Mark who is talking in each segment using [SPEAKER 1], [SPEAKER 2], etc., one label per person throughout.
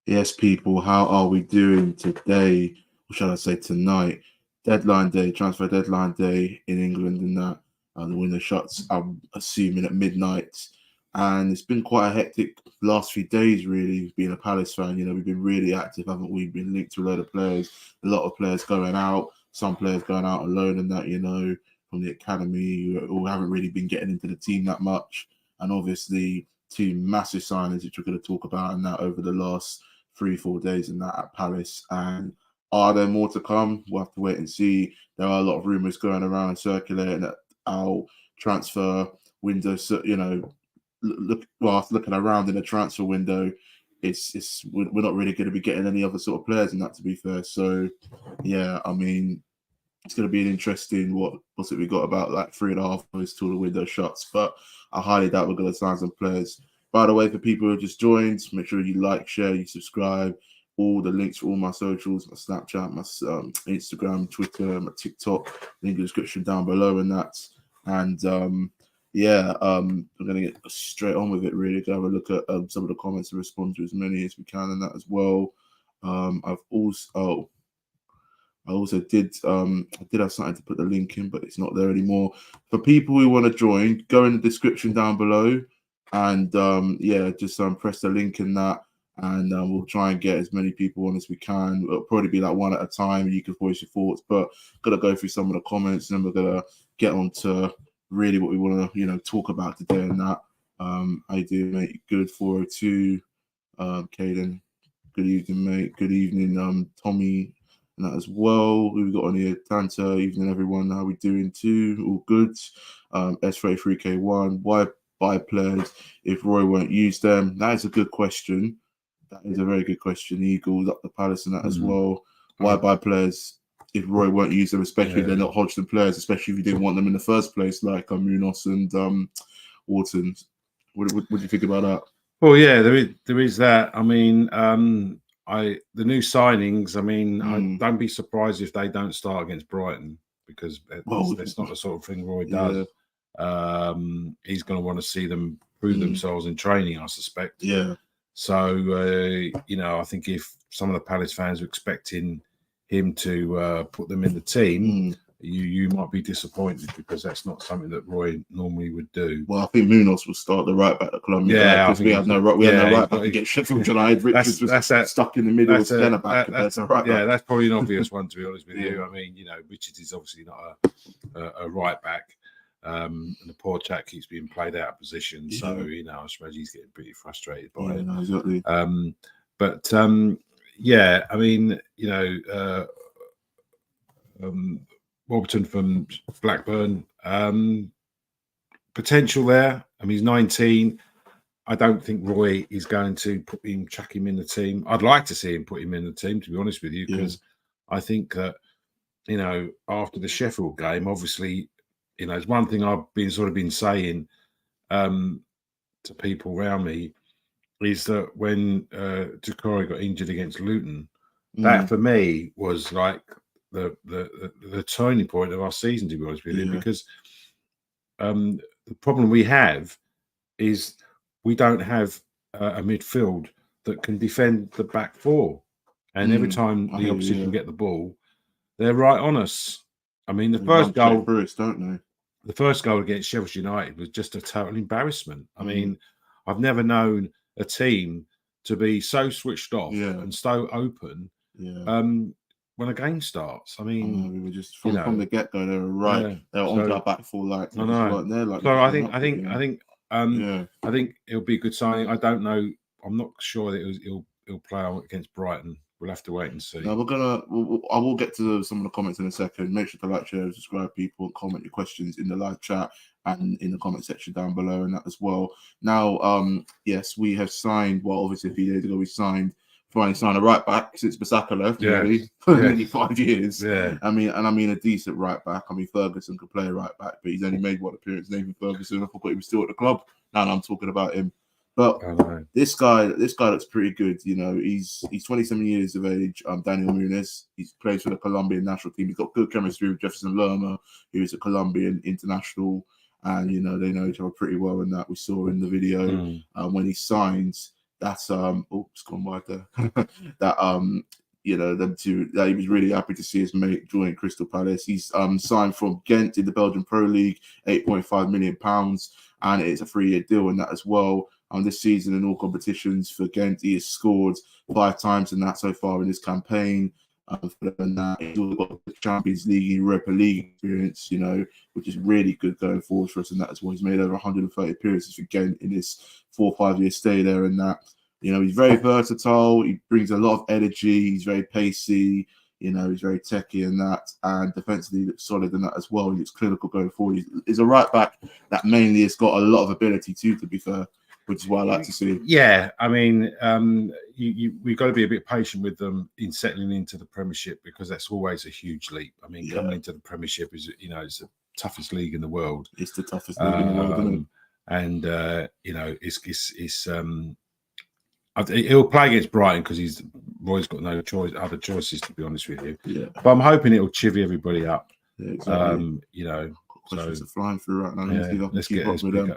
[SPEAKER 1] Yes, people, how are we doing today? Or shall I say tonight? Deadline day, transfer deadline day in England, and that the window shuts, I'm assuming, at midnight. And it's been quite a hectic last few days, really, being a Palace fan. We've been really active, haven't we? Been linked to a load of players, a lot of players going out, some players going out alone, and that, from the academy, who haven't really been getting into the team that much. And obviously, two massive signings, which we're going to talk about, and that over the last 3-4 days in that at Palace. And are there more to come? We'll have to wait and see. There are a lot of rumours going around and circulating that our transfer window, looking around in the transfer window, we're not really going to be getting any other sort of players in that, to be fair. So yeah, I mean, it's going to be an interesting what's it we got about like 3.5 months till the window shuts, but I highly doubt we're going to sign some players. By the way, for people who just joined, make sure you like, share, you subscribe. All the links for all my socials, my Snapchat, my Instagram, Twitter, my TikTok, link in the description down below, and that. And I'm going to get straight on with it. Really, go have a look at some of the comments and respond to as many as we can, and that as well. I also did have something to put the link in, but it's not there anymore. For people who want to join, go in the description down below, and just press the link in that, and we'll try and get as many people on as we can. It'll probably be like one at a time, and you can voice your thoughts. But gotta go through some of the comments, and then we're gonna get on to really what we want to talk about today. And that how you doing, mate? Good 402, Caden. Good evening, mate. Good evening, Tommy. And that as well. Who we got on here? Tanta, evening everyone. How we doing too? All good. S33K1. Why buy players if Roy won't use them? That is a good question. That is a very good question. Eagles up the Palace and that as well. Why buy players if Roy won't use them, especially if they're not Hodgson players, especially if you didn't want them in the first place, like Munoz and Wharton. What do you think about that?
[SPEAKER 2] Well, yeah, there is that. I mean, the new signings, I mean, I don't be surprised if they don't start against Brighton, because that's not the sort of thing Roy does. Yeah. He's going to want to see them prove themselves in training, I suspect.
[SPEAKER 1] Yeah.
[SPEAKER 2] So, I think if some of the Palace fans are expecting him to put them in the team, you might be disappointed, because that's not something that Roy normally would do.
[SPEAKER 1] Well, I think Munoz will start the right back at Colombia.
[SPEAKER 2] Yeah,
[SPEAKER 1] because we had no right back against Sheffield United. Richards was stuck in the middle of centre back. That's
[SPEAKER 2] probably an obvious one, to be honest with you. I mean, Richards is obviously not a right back. And the poor chap keeps being played out of position. Yeah. So, I suppose he's getting pretty frustrated by it.
[SPEAKER 1] No, exactly.
[SPEAKER 2] I mean, Wharton from Blackburn, potential there. I mean, he's 19. I don't think Roy is going to chuck him in the team. I'd like to see him put him in the team, to be honest with you, because I think that, after the Sheffield game, obviously, it's one thing I've been saying to people around me, is that when Doucouré got injured against Luton, that for me was like the turning point of our season, to be honest with you, because the problem we have is we don't have a midfield that can defend the back four, and every time the opposition get the ball, they're right on us. I mean, the first goal,
[SPEAKER 1] don't they?
[SPEAKER 2] The first goal against Sheffield United was just a total embarrassment. I mean, I've never known a team to be so switched off and so open when a game starts. I mean,
[SPEAKER 1] we were just from the get-go, they were right. Yeah. They were on our back four, like I
[SPEAKER 2] know. So I think it'll be a good signing. I don't know. I'm not sure that he'll play against Brighton. We'll have to wait and see.
[SPEAKER 1] No, I will get to some of the comments in a second. Make sure to like, share, subscribe, people, comment your questions in the live chat and in the comment section down below, and that as well. Now, yes, we have signed. Well, obviously, a few days ago, we finally signed a right back since Bissaka left. Really, for nearly 5 years.
[SPEAKER 2] Yeah,
[SPEAKER 1] I mean a decent right back. I mean, Ferguson could play right back, but he's only made one appearance. Nathan Ferguson. I forgot he was still at the club. Now I'm talking about him. But this guy looks pretty good. He's 27 years of age. Daniel Munoz. He plays for the Colombian national team. He's got good chemistry with Jefferson Lerma, who is a Colombian international, and they know each other pretty well. And that we saw in the video when he signs, that's it's gone wide there. That them two, that he was really happy to see his mate join Crystal Palace. He's signed from Ghent in the Belgian Pro League, £8.5 million, and it's a 3-year deal in that as well. This season in all competitions for Ghent, he has scored 5 times in that so far in this campaign. And that he's also got the Champions League, Europa League experience, which is really good going forward for us. And that as well, he's made over 130 appearances for Ghent in his 4 or 5 year stay there. And that, he's very versatile. He brings a lot of energy. He's very pacey. He's very techy and that, and defensively looks solid in that as well. He looks clinical going forward. He's a right back that mainly has got a lot of ability too, to be fair, which is what I like to see.
[SPEAKER 2] Yeah, I mean, we've got to be a bit patient with them in settling into the Premiership, because that's always a huge leap. I mean, coming into the Premiership is, it's the toughest league in the world.
[SPEAKER 1] It's the toughest league in the world, isn't it?
[SPEAKER 2] And he'll play against Brighton because Roy's got no other choices, to be honest with you.
[SPEAKER 1] Yeah.
[SPEAKER 2] But I'm hoping it'll chivvy everybody up.
[SPEAKER 1] Yeah, exactly. Questions are flying through right now. Let's keep up with them.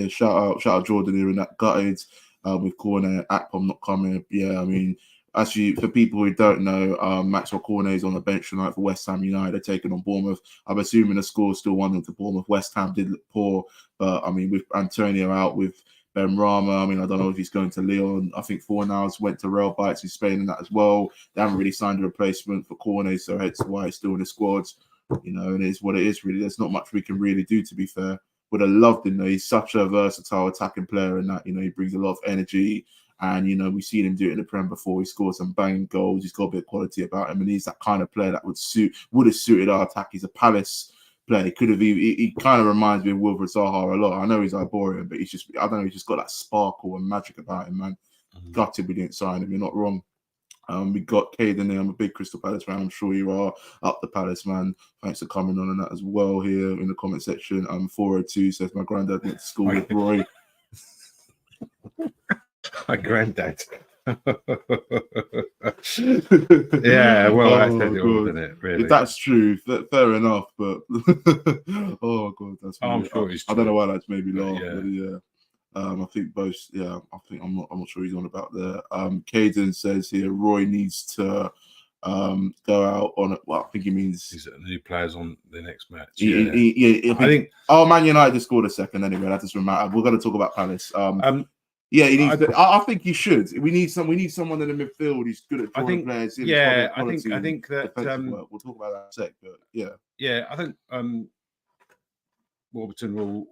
[SPEAKER 1] Shout out Jordan here in that gutted with Cornet, Akpom not coming. Yeah, I mean, actually, for people who don't know, Maxwel Cornet is on the bench tonight for West Ham United. They're taking on Bournemouth. I'm assuming the score is still 1-0 to Bournemouth. West Ham did look poor, but I mean, with Antonio out, with Ben Rama, I mean, I don't know if he's going to Lyon. I think Fornals went to Real Bites in Spain and that as well. They haven't really signed a replacement for Cornet, so hence why it's still in the squads. And it's what it is, really. There's not much we can really do, to be fair. Would have loved him, though. He's such a versatile attacking player, and that, he brings a lot of energy. And, we've seen him do it in the Prem before. He scored some banging goals. He's got a bit of quality about him, and he's that kind of player that would have suited our attack. He's a Palace player. He kind of reminds me of Wilfred Zaha a lot. I know he's Iborian, but he's just got that sparkle and magic about him, man. Gutted we didn't sign him. You're not wrong. We got Caden there. I'm a big Crystal Palace fan. I'm sure you are. Up the Palace, man. Thanks for coming on and that as well here in the comment section. 402 says my granddad went to school with Roy.
[SPEAKER 2] My granddad. Yeah, well, I said it all, didn't it? Really,
[SPEAKER 1] if that's true, fair enough. But oh god, that's.
[SPEAKER 2] I'm sure it's true.
[SPEAKER 1] I don't know why that's made me laugh.
[SPEAKER 2] Yeah.
[SPEAKER 1] But yeah. I think both. Yeah, I think I'm not sure he's on about there. Caden says here Roy needs to go out on it. Well, I think he means
[SPEAKER 2] he's new players on the next match.
[SPEAKER 1] I think. Oh, Man United scored a second anyway. That doesn't matter. We're going to talk about Palace. Yeah, he needs. I think he should. We need someone in the midfield. He's good at drawing players in.
[SPEAKER 2] Yeah, I think that.
[SPEAKER 1] We'll talk about that in a sec. But
[SPEAKER 2] yeah, I think Warburton will.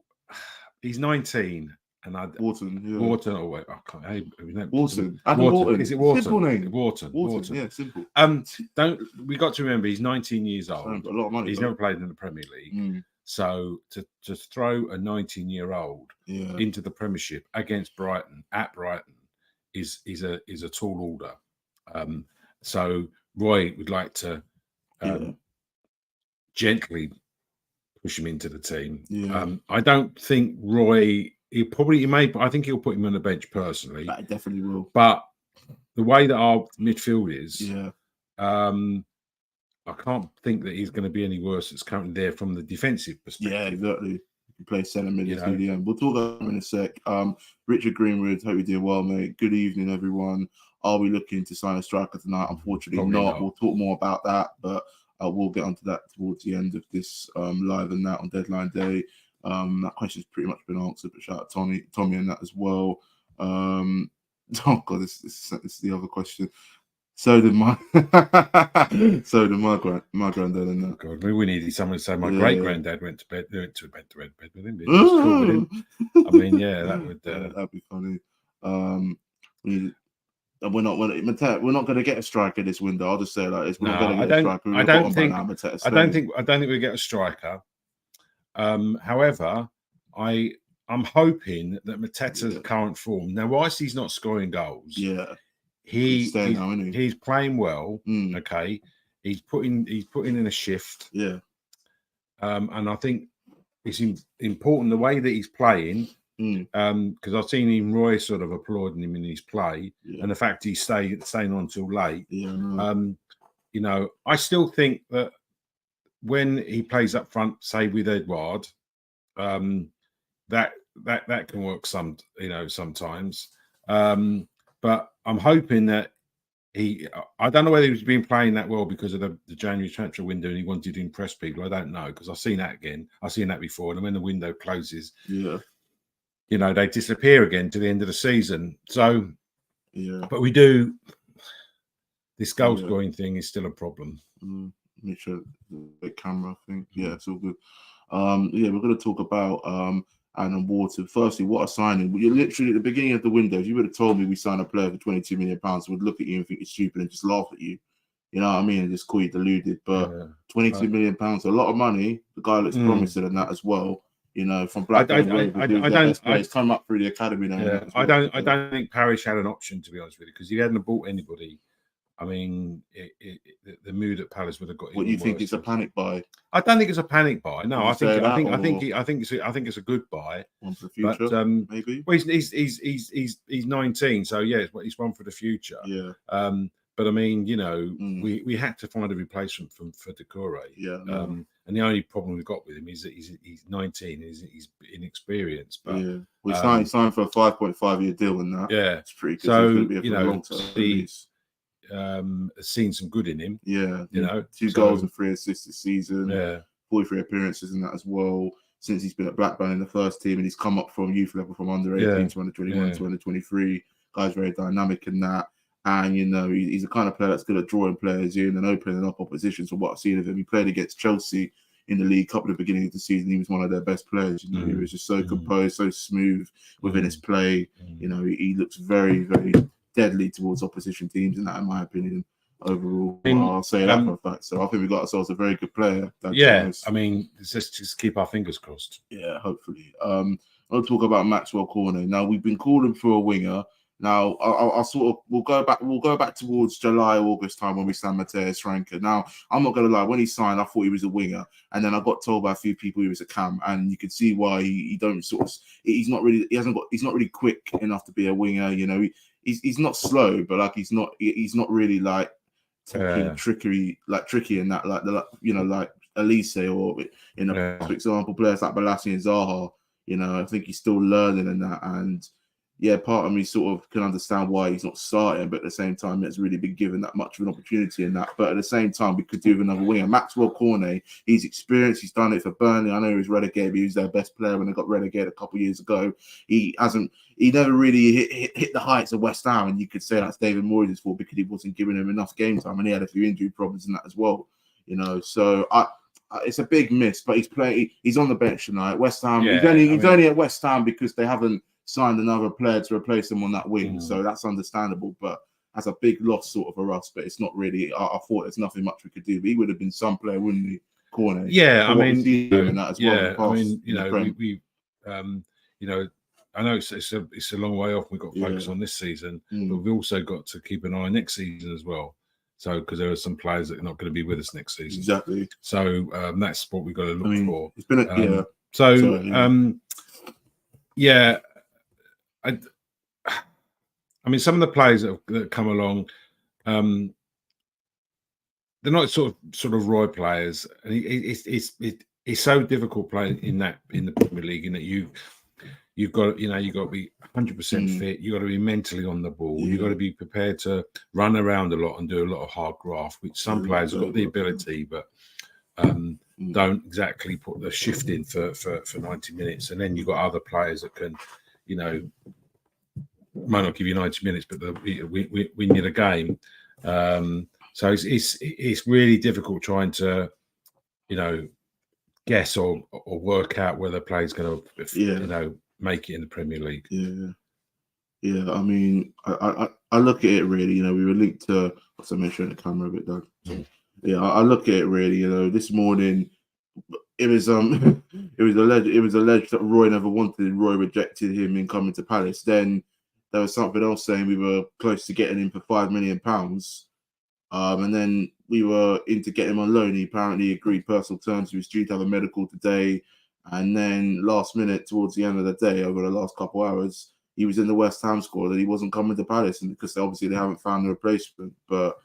[SPEAKER 2] He's 19. And
[SPEAKER 1] Wharton, yeah.
[SPEAKER 2] Wharton. Oh wait, I can't. Hey,
[SPEAKER 1] Wharton.
[SPEAKER 2] Wharton. Is it Wharton?
[SPEAKER 1] Simple name.
[SPEAKER 2] Wharton.
[SPEAKER 1] Yeah, simple.
[SPEAKER 2] We got to remember he's 19 years old.
[SPEAKER 1] A lot of money.
[SPEAKER 2] He's never played in the Premier League. So to throw a 19-year-old into the Premiership against Brighton at Brighton is a tall order. So Roy would like to gently push him into the team. I don't think Roy. I think he'll put him on the bench personally.
[SPEAKER 1] That definitely will.
[SPEAKER 2] But the way that our midfield is, I can't think that he's going to be any worse. It's currently there from the defensive perspective.
[SPEAKER 1] Yeah, exactly. You can play 7 minutes to the end. We'll talk about him in a sec. Richard Greenwood, hope you're doing well, mate. Good evening, everyone. Are we looking to sign a striker tonight? Unfortunately, not. We'll talk more about that, but we'll get onto that towards the end of this live and that on deadline day. That question's pretty much been answered, but shout out Tommy and that as well. Oh god, this is the other question. So did my granddad and that.
[SPEAKER 2] God, we needed someone to say my great granddad went to bed with him. I mean, yeah, that would
[SPEAKER 1] that'd be funny. We're not going to get a striker this window. I'll just say that it's not going to get a striker.
[SPEAKER 2] I don't think we get a striker. However, I'm hoping that Mateta's current form. Now, whilst he's not scoring goals, he's playing well. Okay, he's putting in a shift.
[SPEAKER 1] Yeah,
[SPEAKER 2] and I think it's important the way that he's playing. Because I've seen him, Roy, sort of applauding him in his play, and the fact he's staying on till late. I still think that when he plays up front, say with Edouard, that can work sometimes. But I'm hoping that I don't know whether he's been playing that well because of the January transfer window and he wanted to impress people. I don't know, because I've seen that again. I've seen that before. And when the window closes, they disappear again to the end of the season. So, but we do. This goal scoring thing is still a problem.
[SPEAKER 1] Make sure the camera, I think. Yeah, it's all good. We're going to talk about and Wharton. Firstly, what a signing. You're literally at the beginning of the window. If you would have told me we signed a player for £22 million, I would look at you and think it's stupid and just laugh at you. You know what I mean? And just call you deluded. But £22 million, a lot of money. The guy looks promising in that as well. From Blackburn, he's come up through the academy now.
[SPEAKER 2] Yeah, I don't think Parish had an option, to be honest with you, because he hadn't bought anybody. I mean, the mood at Palace would have got.
[SPEAKER 1] What, you think
[SPEAKER 2] worse.
[SPEAKER 1] It's a panic buy?
[SPEAKER 2] I don't think it's a panic buy. No, I think it's a good buy.
[SPEAKER 1] One for the future,
[SPEAKER 2] but,
[SPEAKER 1] maybe.
[SPEAKER 2] Well, he's 19, so yeah, he's one for the future.
[SPEAKER 1] Yeah.
[SPEAKER 2] But I mean, we had to find a replacement for Decore.
[SPEAKER 1] Yeah.
[SPEAKER 2] And the only problem we've got with him is that he's 19, he's inexperienced. But
[SPEAKER 1] we signed for a 5.5-year deal, and that it's pretty good.
[SPEAKER 2] So seen some good in him.
[SPEAKER 1] Yeah, 2 goals and 3 assists this season.
[SPEAKER 2] Yeah,
[SPEAKER 1] 43 appearances in that as well since he's been at Blackburn in the first team, and he's come up from youth level from under 18 to under 21 to under 23. Guy's very dynamic in that, and he's the kind of player that's good at drawing players in and opening up opposition. So what I've seen of him, he played against Chelsea in the league couple of beginning of the season. He was one of their best players. He was just so composed, so smooth within his play. He looks very, very deadly towards opposition teams, and that, in my opinion, overall, I'll say that for a fact. So I think we got ourselves a very good player.
[SPEAKER 2] I mean, let's just keep our fingers crossed.
[SPEAKER 1] Yeah, hopefully. I'll talk about Maxwel Cornet. Now, we've been calling for a winger. Now, we'll go back towards July, August time when we signed Matthias Ranker. Now, I'm not gonna lie, when he signed, I thought he was a winger, and then I got told by a few people he was a cam, and you can see why he's not really quick enough to be a winger. He's not slow, but he's not really like tricky in that, like Elise, or for example, players like Balassi and Zaha. I think he's still learning in that, and part of me sort of can understand why he's not starting, but at the same time, it's really been given that much of an opportunity in that. But at the same time, we could do with another winger. Maxwel Cornet, he's experienced, he's done it for Burnley. I know he was relegated, but he was their best player when they got relegated a couple of years ago. He never really hit the heights of West Ham, and you could say that's David Moyes' fault because he wasn't giving him enough game time, and he had a few injury problems in that as well. So it's a big miss, but he's on the bench tonight. West Ham, he's only at West Ham because they haven't signed another player to replace him on that wing, so that's understandable. But that's a big loss sort of for us. But it's not really. I thought there's nothing much we could do. But he would have been some player, wouldn't he? Cornet.
[SPEAKER 2] Yeah, I mean, I know it's a long way off. We've got to focus on this season, but we've also got to keep an eye on next season as well. So, because there are some players that are not going to be with us next season.
[SPEAKER 1] Exactly.
[SPEAKER 2] So that's what we've got to look for.
[SPEAKER 1] It's been
[SPEAKER 2] I mean, some of the players that have come along, they're not sort of Roy players, and it's so difficult playing in the Premier League, in that you've got to be 100% fit. You've got to be mentally on the ball. You've got to be prepared to run around a lot and do a lot of hard graft, which some players have got the ability, but don't exactly put the shift in for 90 minutes. And then you've got other players that can, might not give you 90 minutes, but they'll win you the game. So it's really difficult trying to, guess or work out whether a player's going to, make it in the Premier League.
[SPEAKER 1] Yeah. I mean, I look at it really. We were linked to. What's I mentioned the camera a bit, Doug. I look at it really. This morning, it was alleged that Roy never wanted him. Roy rejected him in coming to Palace. Then there was something else saying we were close to getting him for £5 million. And then we were into getting him on loan. He apparently agreed personal terms. He was due to have a medical today. And then last minute, towards the end of the day, over the last couple of hours, he was in the West Ham squad that he wasn't coming to Palace, and because obviously they haven't found a replacement. But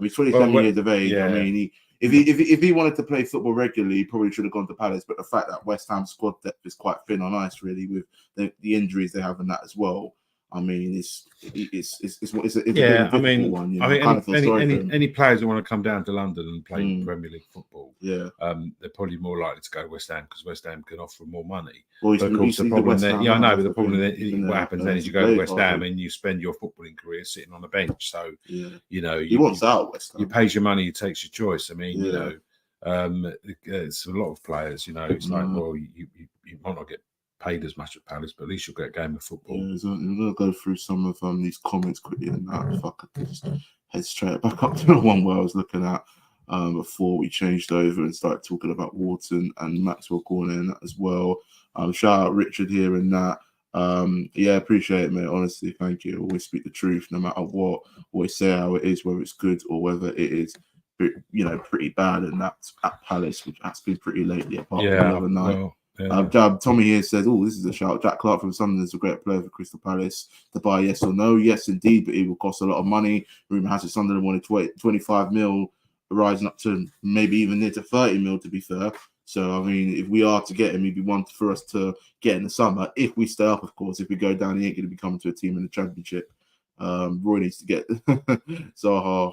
[SPEAKER 1] he's 27 years of age. I mean, if he wanted to play football regularly, he probably should have gone to Palace. But the fact that West Ham squad depth is quite thin on ice, really, with the injuries they have and that as well. I mean, it's a bit of a difficult one. You know?
[SPEAKER 2] I
[SPEAKER 1] kind of feel sorry for
[SPEAKER 2] mean, any players who want to come down to London and play Premier League football,
[SPEAKER 1] yeah,
[SPEAKER 2] they're probably more likely to go to West Ham because West Ham can offer more money.
[SPEAKER 1] Well,
[SPEAKER 2] but of course, the problem there, I know, but the problem what happens then is you go to West Ham and you spend your footballing career sitting on a bench. So you know,
[SPEAKER 1] he wants out West Ham.
[SPEAKER 2] You pays your money, he takes your choice. I mean, you know, it's a lot of players. You know, it's like, well, you might not get paid as much at Palace, but at least you'll get a game of football.
[SPEAKER 1] Yeah, I'm gonna go through some of these comments quickly, and fuck, I just head straight back up to the one where I was looking at before we changed over and started talking about Wharton and Maxwel Cornet and that as well. Shout out Richard here and that. Yeah, appreciate it, mate. Honestly, thank you. Always speak the truth, no matter what. Always say how it is, whether it's good or whether it is, you know, pretty bad. And that's at Palace, which has been pretty lately. Apart from the other night.
[SPEAKER 2] Well,
[SPEAKER 1] Tommy here says, "Oh, this is a shout. Jack Clark from Sunderland is a great player for Crystal Palace to buy. Yes or no? Yes, indeed, but it will cost a lot of money. Rumor has it Sunderland wanted 25 mil, rising up to maybe even near to 30 mil. To be fair, so I mean, if we are to get him, he'd be one for us to get in the summer. If we stay up, of course. If we go down, he ain't going to be coming to a team in the Championship. Roy needs to get so.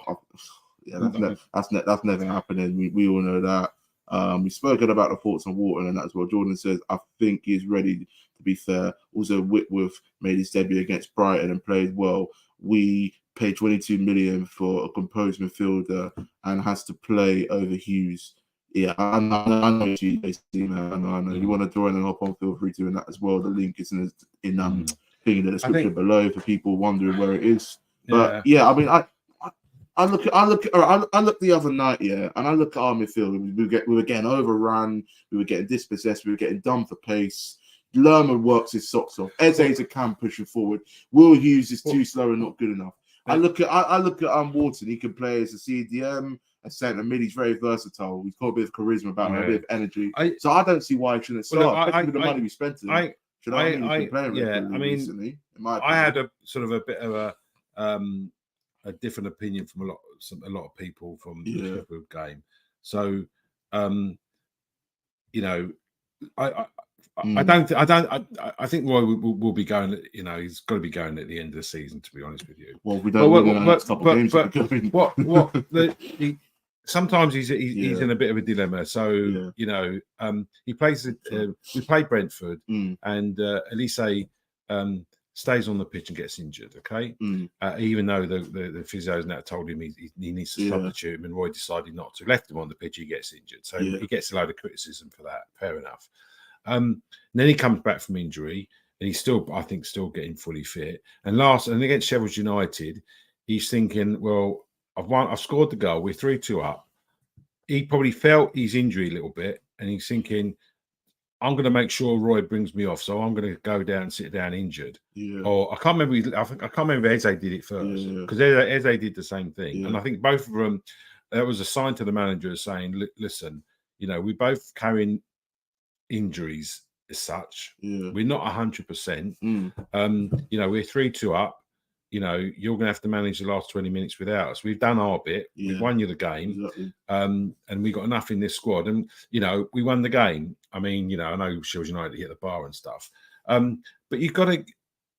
[SPEAKER 1] Yeah, that's never happening. We all know that." We've spoken about the thoughts on Wharton and that as well. Jordan says, I think he's ready, to be fair. Also, Whitworth made his debut against Brighton and played well. We paid 22 million for a composed midfielder and has to play over Hughes. Yeah, I know you, man. I know. You want to join and hop on, feel free to, and that as well. The link is in thing in the description below for people wondering where it is. But yeah, I mean, I look the other night, and I look at our midfield. We were getting overrun. We were getting dispossessed. We were getting done for pace. Lerman works his socks off. Eze's a cam pushing forward. Will Hughes is too slow and not good enough. I look at Wharton. He can play as a CDM, a centre mid. He's very versatile. He's got a bit of charisma about him, a bit of energy. So I don't see why he shouldn't start, especially with the money we spent. I mean,
[SPEAKER 2] I had a sort of a bit of a different opinion from a lot of people from the Sheffield game. So, you know, I think Roy will be going. You know, he's got to be going at the end of the season. To be honest with you,
[SPEAKER 1] well, we don't.
[SPEAKER 2] Sometimes he's in a bit of a dilemma. So you know, he plays. We played Brentford, and Elise stays on the pitch and gets injured. Okay, even though the physio's now told him he needs to substitute him, and Roy decided not to. Left him on the pitch, he gets injured, so he gets a load of criticism for that. Fair enough. And then he comes back from injury, and he's still, I think, getting fully fit. And against Sheffield United, he's thinking, well, I've scored the goal. We're 3-2 up. He probably felt his injury a little bit, and he's thinking, I'm going to make sure Roy brings me off, so I'm going to go down and sit down injured. Or I can't remember. I can't remember Eze did it first because Eze did the same thing, and I think both of them. That was a sign to the manager saying, "Listen, you know, we're both carrying injuries as such. We're not 100%. You know, we're 3-2 up. You know, you're going to have to manage the last 20 minutes without us. We've done our bit. We've won you the game. Exactly. And we got enough in this squad. And, you know, we won the game. I mean, you know, I know Sheffield United hit the bar and stuff. But you've got to,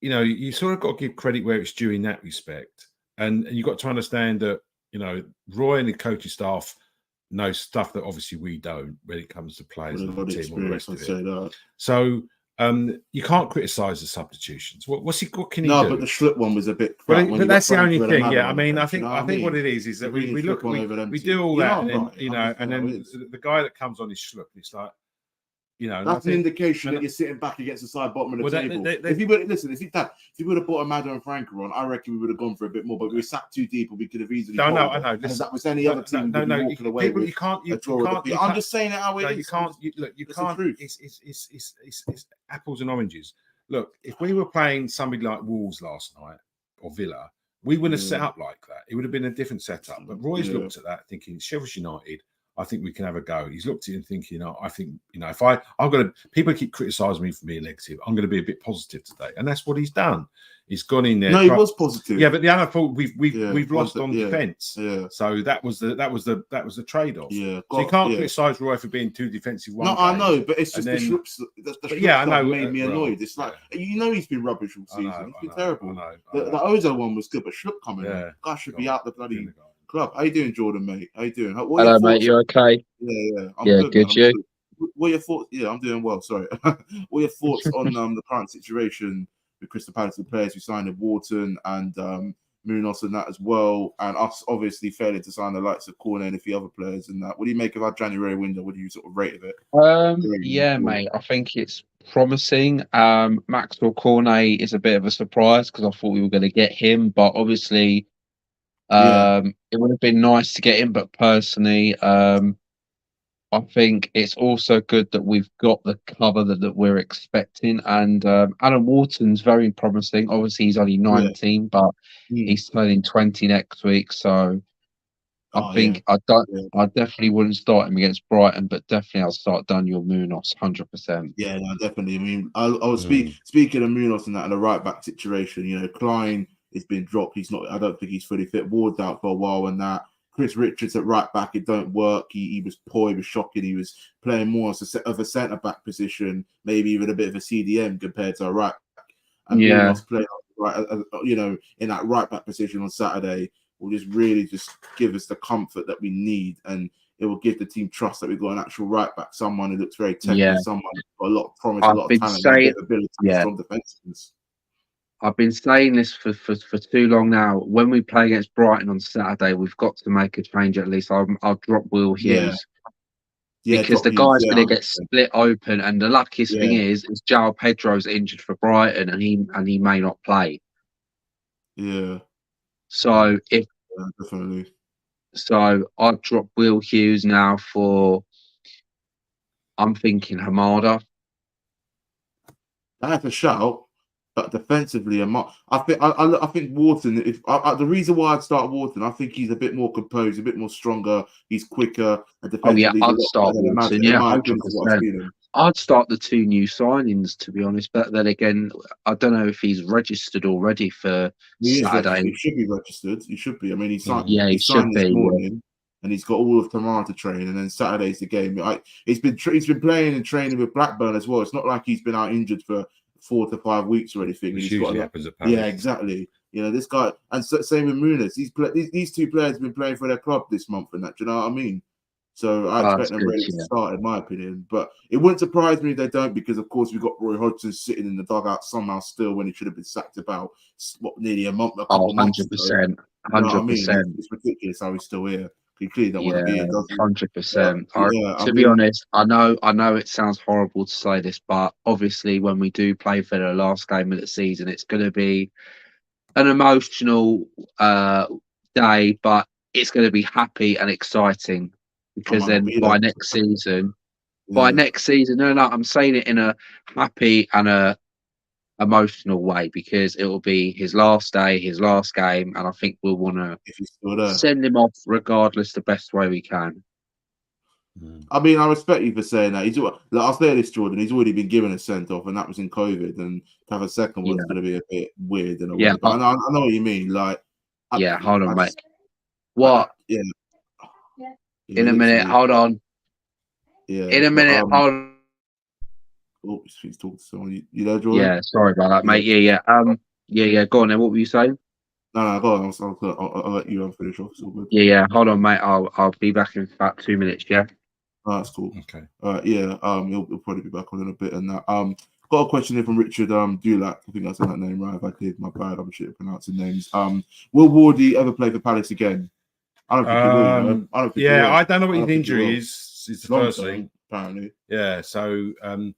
[SPEAKER 2] you know, you sort of got to give credit where it's due in that respect. And you've got to understand that, you know, Roy and the coaching staff know stuff that obviously we don't when it comes to players and the team or the rest of it. So you can't criticise the substitutions. What can he do?
[SPEAKER 1] No, but the Schlupp one was a bit.
[SPEAKER 2] But that's the only thing. Yeah, I mean, I think what it is that we look, we do all that, and you know, and then the guy that comes on is Schlupp. It's like, you know,
[SPEAKER 1] that's an indication that you're sitting back against the side bottom of the table. If you would have brought Amado and Franco on, I reckon we would have gone for a bit more. But we were sat too deep, and we could have easily.
[SPEAKER 2] I know. If
[SPEAKER 1] that was any other team, walking away with.
[SPEAKER 2] You can't.
[SPEAKER 1] I'm just saying it how it is.
[SPEAKER 2] You can't. You can't. It's apples and oranges. Look, if we were playing somebody like Wolves last night or Villa, we wouldn't have set up like that. It would have been a different setup. But Roy's looked at that thinking, Sheffield United, I think we can have a go. He's looked at it and thinking, I think, if I'm going to, people keep criticising me for being negative. I'm going to be a bit positive today. And that's what he's done. He's gone in there.
[SPEAKER 1] No, he was positive.
[SPEAKER 2] Yeah, but the other fault we've lost on defence.
[SPEAKER 1] Yeah.
[SPEAKER 2] So that was the trade-off.
[SPEAKER 1] Yeah.
[SPEAKER 2] So you can't criticise Roy for being too defensive.
[SPEAKER 1] I know, but it's just the Schlups that made me annoyed. It's like he's been rubbish all season. He's been terrible. The Ozo one was good, but Schlupp coming in, guy should be out the bloody club. How you doing, Jordan, mate? How you doing?
[SPEAKER 3] Hello, mate. You okay?
[SPEAKER 1] Yeah. I'm
[SPEAKER 3] good. You?
[SPEAKER 1] What are your thoughts? Yeah, I'm doing well. Sorry. What are your thoughts on the current situation with Crystal Palace, the players who signed at Wharton and Munoz and that as well, and us obviously failing to sign the likes of Cornet and a few other players and that? What do you make of our January window? What do you sort of rate of it?
[SPEAKER 3] Mate, I think it's promising. Maxwel Cornet is a bit of a surprise because I thought we were going to get him, but obviously it would have been nice to get him. But personally, I think it's also good that we've got the cover that we're expecting. And Alan Wharton's very promising. Obviously, he's only 19, but he's turning 20 next week. So I think I definitely wouldn't start him against Brighton, but definitely I'll start Daniel Munoz 100%.
[SPEAKER 1] Yeah, no, definitely. I mean, I was speaking of Munoz and that and the right back situation. Klein has been dropped. He's not. I don't think he's fully fit. Ward's out for a while, and that. Chris Richards at right back, it don't work. He was poor, he was shocking. He was playing more of a centre back position, maybe even a bit of a CDM compared to a right back. And Munoz playing in that right back position on Saturday will just really just give us the comfort that we need, and it will give the team trust that we've got an actual right back, someone who looks very technical, someone who's got a lot of promise, a lot of talent, a bit of ability, strong defensiveness.
[SPEAKER 3] I've been saying this for too long now. When we play against Brighton on Saturday, we've got to make a change at least. I'll drop Will Hughes. Because the guy's going to get split open, and the luckiest thing is João Pedro's injured for Brighton, and he may not play.
[SPEAKER 1] Yeah.
[SPEAKER 3] So
[SPEAKER 1] definitely.
[SPEAKER 3] So I'd drop Will Hughes now for. I'm thinking Hamada.
[SPEAKER 1] That's a shout. But defensively, I think Wharton. The reason why I'd start Wharton, I think he's a bit more composed, a bit more stronger. He's quicker. And defensively,
[SPEAKER 3] I'd start Wharton. Yeah, 100%. I'd start the two new signings, to be honest. But then again, I don't know if he's registered already for Saturday.
[SPEAKER 1] He should be registered. He should be. I mean, he signed.
[SPEAKER 3] He should
[SPEAKER 1] this
[SPEAKER 3] be.
[SPEAKER 1] Morning, and he's got all of tomorrow to train, and then Saturday's the game. He's been playing and training with Blackburn as well. It's not like he's been out injured for 4 to 5 weeks or anything.
[SPEAKER 2] Which usually happens at Palace.
[SPEAKER 1] Yeah, exactly. This guy, and same with Munoz. These two players have been playing for their club this month and that. Do you know what I mean? So I expect them ready to start, in my opinion. But it wouldn't surprise me if they don't, because of course we've got Roy Hodgson sitting in the dugout somehow still when he should have been sacked about nearly a month.
[SPEAKER 3] 100%. 100%.
[SPEAKER 1] It's ridiculous how he's still here. He clearly don't want to be here, does he?
[SPEAKER 3] 100%. To be honest, I know it sounds horrible to say this, but obviously when we do play for the last game of the season, it's going to be an emotional day, but it's going to be happy and exciting, because then by next season, I'm saying it in a happy and a emotional way, because it will be his last day, his last game, and I think we'll want to send him off regardless the best way we can.
[SPEAKER 1] I mean, I respect you for saying that. I'll say this, Jordan. He's already been given a sent off, and that was in COVID. And to have a second one's going to be a bit weird in a way. But I know what you mean.
[SPEAKER 3] Hold on, mate. What? In a minute. Hold on.
[SPEAKER 1] Yeah.
[SPEAKER 3] In a minute. Hold on.
[SPEAKER 1] Oh, he's talking to someone. You know, Jordan?
[SPEAKER 3] Yeah, sorry about that, mate. Yeah. Go on then. What were you saying?
[SPEAKER 1] No, go on. I'll let you finish off. It's all good.
[SPEAKER 3] Yeah. Hold on, mate. I'll be back in about 2 minutes. Yeah.
[SPEAKER 1] Oh, that's cool.
[SPEAKER 2] Okay.
[SPEAKER 1] He'll probably be back on in a bit. And that. Got a question here from Richard Dulac. I think that's that name right. If I did, my bad. I'm shit at pronouncing names. Will Wardy ever play for Palace again? I don't think he will.
[SPEAKER 2] I don't know what his injury is. It's the first thing.
[SPEAKER 1] Apparently.
[SPEAKER 2] Yeah, so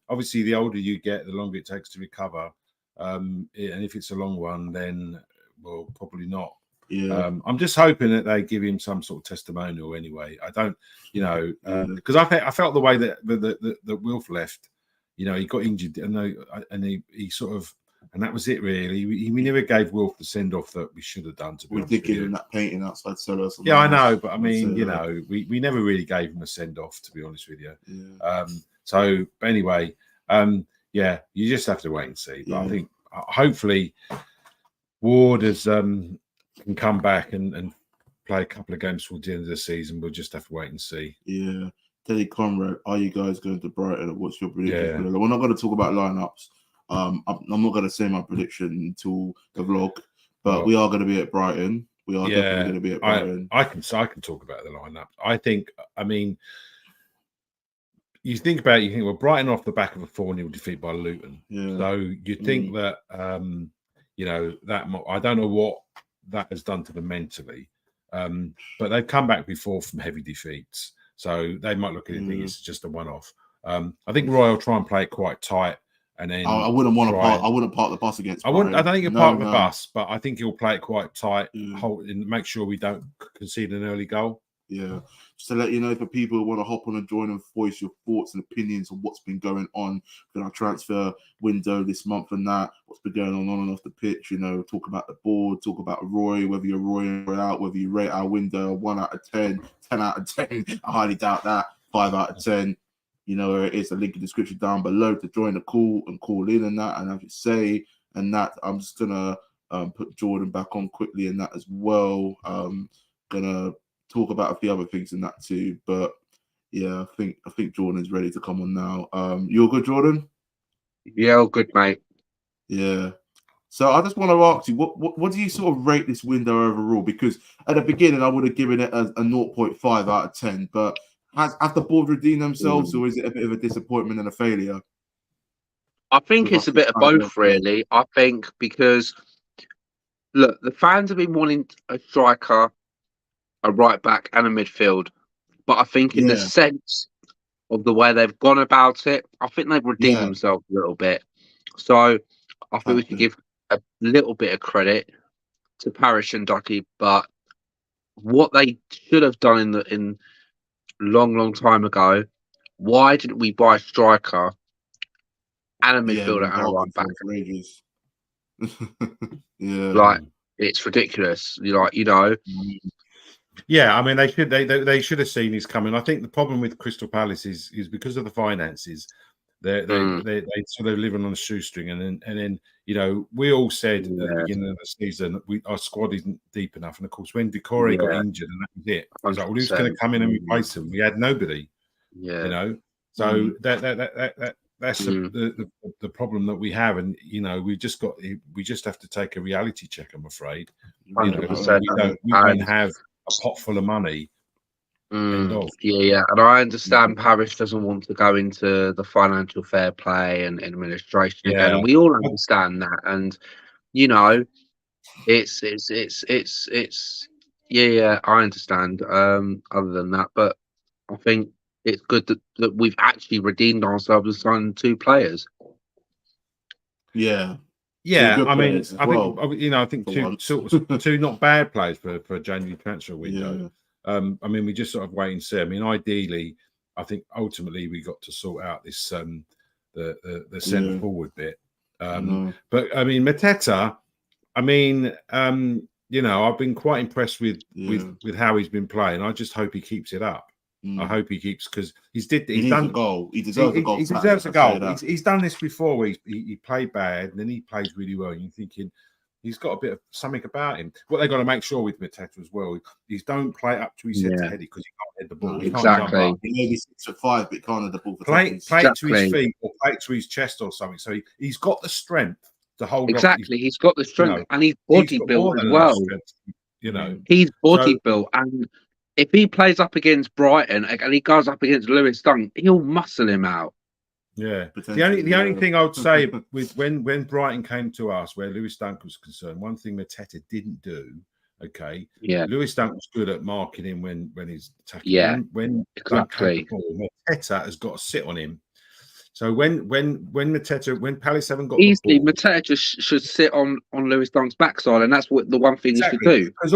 [SPEAKER 2] obviously the older you get, the longer it takes to recover. And if it's a long one, then, well, probably not.
[SPEAKER 1] Yeah.
[SPEAKER 2] I'm just hoping that they give him some sort of testimonial anyway. I don't, because I felt the way that Wilf left, he got injured and he sort of And that was it, really. We never gave Wilf the send off that we should have done. To be
[SPEAKER 1] We
[SPEAKER 2] honest
[SPEAKER 1] did
[SPEAKER 2] with
[SPEAKER 1] give
[SPEAKER 2] you.
[SPEAKER 1] him that painting outside Cellar.
[SPEAKER 2] Yeah, I know, but I mean, you know, we never really gave him a send off, to be honest with you.
[SPEAKER 1] Yeah.
[SPEAKER 2] So anyway, yeah, you just have to wait and see. But I think hopefully Ward can come back and play a couple of games towards the end of the season. We'll just have to wait and see.
[SPEAKER 1] Yeah. Teddy Conrad, are you guys going to Brighton? What's your prediction?
[SPEAKER 2] Yeah.
[SPEAKER 1] We're not going to talk about lineups. I'm not going to say my prediction until the vlog, but we are going to be at Brighton. We are definitely going to be at Brighton.
[SPEAKER 2] I can talk about the lineup. I think, I mean, you think about it, you think, well, Brighton off the back of a 4-0 defeat by Luton.
[SPEAKER 1] Yeah.
[SPEAKER 2] So you think that, you know, that I don't know what that has done to them mentally, but they've come back before from heavy defeats. So they might look at it and think it's just a one-off. I think Roy will try and play it quite tight. And then
[SPEAKER 1] I wouldn't want to park. I wouldn't park the bus against.
[SPEAKER 2] I don't think he'll park the bus, but I think he'll play it quite tight, hold and make sure we don't concede an early goal.
[SPEAKER 1] Yeah. Just to let you know, for people who want to hop on and join and voice your thoughts and opinions on what's been going on in our transfer window this month and that, what's been going on and off the pitch, you know, talk about the board, talk about Roy, whether you're Roy in or out, whether you rate our window 1 out of 10, 10 out of 10. I highly doubt that. 5 out of 10. You know, there is a link in the description down below to join the call and call in and that. And have you say and that, I'm just gonna put Jordan back on quickly and that as well. Gonna talk about a few other things in that too. But yeah, I think Jordan's ready to come on now. You're good, Jordan?
[SPEAKER 3] Yeah, all good, mate.
[SPEAKER 1] Yeah. So I just want to ask you, what do you sort of rate this window overall? Because at the beginning I would have given it a 0.5 out of 10, but have the board redeemed themselves, or is it a bit of a disappointment and a failure?
[SPEAKER 3] I think it's a bit of both, really. I think because, look, the fans have been wanting a striker, a right back, and a midfield. But I think in the sense of the way they've gone about it, I think they've redeemed themselves a little bit. So I think we should give a little bit of credit to Parish and Ducky, but what they should have done in long time ago, why didn't we buy a striker and a midfielder and a right back? Like, it's ridiculous. You know.
[SPEAKER 2] Yeah, I mean they should have seen this coming. I think the problem with Crystal Palace is because of the finances. They sort of living on a shoestring, and then you know, we all said at the beginning of the season our squad isn't deep enough, and of course when Decore got injured and that was it, I was like, well, who's going to come in and replace him? We had nobody, you know. So that's the problem that we have, and you know, we just have to take a reality check. I'm afraid, you know, we don't have a pot full of money.
[SPEAKER 3] Yeah, and I understand Parish doesn't want to go into the financial fair play and administration again, and we all understand that. And you know, it's I understand. Other than that, but I think it's good that we've actually redeemed ourselves and signed 2 players.
[SPEAKER 1] Yeah.
[SPEAKER 2] I mean, I think 2 not bad players for a January transfer window.
[SPEAKER 1] Yeah.
[SPEAKER 2] I mean, we just sort of wait and see. I mean, ideally, I think ultimately we got to sort out this the centre forward bit. But I mean, Mateta, I mean, you know, I've been quite impressed with how he's been playing. I just hope he keeps it up. I hope he keeps, because he's done
[SPEAKER 1] a goal. He deserves a goal.
[SPEAKER 2] He deserves a goal. He's done this before. Where he played bad and then he plays really well. And you're thinking, he's got a bit of something about him. What they've got to make sure with Mateta as well is don't play up to his head to head, because he can't head the ball.
[SPEAKER 3] Exactly.
[SPEAKER 1] He may be 6'5", but he can't head the ball.
[SPEAKER 2] Play it to his feet or play it to his chest or something. So he's got the strength to hold.
[SPEAKER 3] Exactly. He's got the strength, you know, and he's body built as well.
[SPEAKER 2] You know,
[SPEAKER 3] he's body built, and if he plays up against Brighton and he goes up against Lewis Dunk, he'll muscle him out.
[SPEAKER 2] Yeah. The only thing I would say with when Brighton came to us, where Lewis Dunk was concerned, one thing Mateta didn't do. Okay.
[SPEAKER 3] Yeah.
[SPEAKER 2] Lewis Dunk was good at marking him when he's attacking.
[SPEAKER 3] Yeah.
[SPEAKER 2] When
[SPEAKER 3] exactly.
[SPEAKER 2] Mateta has got to sit on him. So when Palace haven't got
[SPEAKER 3] easily, Mateta just should sit on Lewis Dunk's backside, and that's what the one thing he should do.
[SPEAKER 2] Because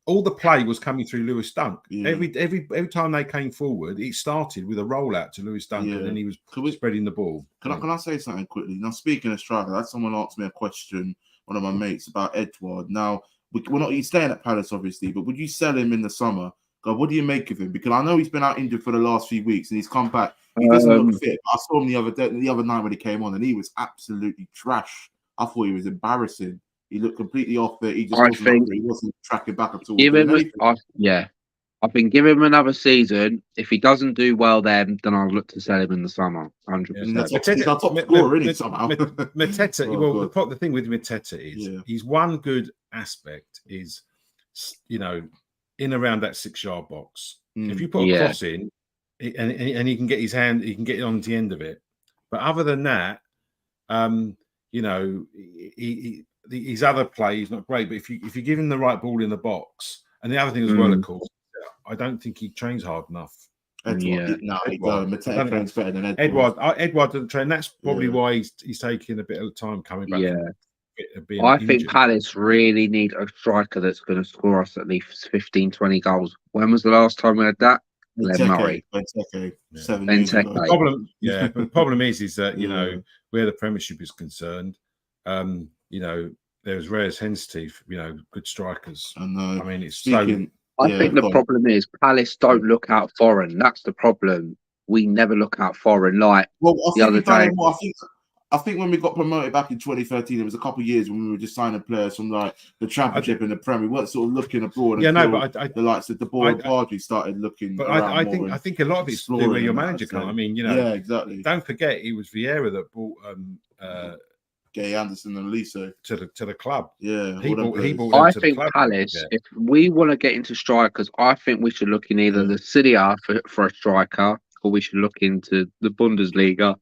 [SPEAKER 2] all the play was coming through Lewis Dunk.
[SPEAKER 1] Yeah.
[SPEAKER 2] Every time they came forward, it started with a rollout to Lewis Dunk, and then he was spreading the ball.
[SPEAKER 1] Can I say something quickly? Now, speaking of striker, that's someone asked me a question, one of my mates, about Edouard. Now, he's staying at Palace, obviously, but would you sell him in the summer? God, what do you make of him? Because I know he's been out injured for the last few weeks, and he's come back. He doesn't look fit. I saw him the other night when he came on, and he was absolutely trash. I thought he was embarrassing. He looked completely off it. He just wasn't tracking back at all.
[SPEAKER 3] I've been giving him another season. If he doesn't do well, then I'll look to sell him in the summer. 100%.
[SPEAKER 1] He's our top scorer, isn't he, somehow?
[SPEAKER 2] Mateta. The thing with Mateta is he's one good aspect is, in around that 6-yard box. If you put a cross in, and he can get his hand, he can get on the end of it. But other than that, his other play is not great. But if you give him the right ball in the box, and the other thing as well, of course, I don't think he trains hard enough.
[SPEAKER 1] Mateta trains better than Edouard.
[SPEAKER 2] Edouard doesn't train. That's probably why he's taking a bit of time coming back.
[SPEAKER 3] I think Palace really need a striker that's going to score us at least 15, 20 goals. When was the last time we had that? Glenn Murray.
[SPEAKER 1] Benteke.
[SPEAKER 2] But the problem is that, where the Premiership is concerned, there's rare as hen's teeth, good strikers.
[SPEAKER 1] I know.
[SPEAKER 2] I mean, it's
[SPEAKER 3] I think the problem is Palace don't look out foreign. That's the problem. We never look out foreign. The other day.
[SPEAKER 1] I think when we got promoted back in 2013, it was a couple of years when we were just signing players from the Championship and the Premier. We weren't sort of looking abroad. But the likes of the ball and Pardew started looking.
[SPEAKER 2] But I think a lot of it's to do where your manager comes. I mean,
[SPEAKER 1] exactly.
[SPEAKER 2] Don't forget, it was Vieira that brought
[SPEAKER 1] Gay Anderson and Liso
[SPEAKER 2] to the club.
[SPEAKER 1] Yeah,
[SPEAKER 2] he brought
[SPEAKER 3] I think Palace, if we want to get into strikers, I think we should look in either the Serie A for a striker, or we should look into the Bundesliga.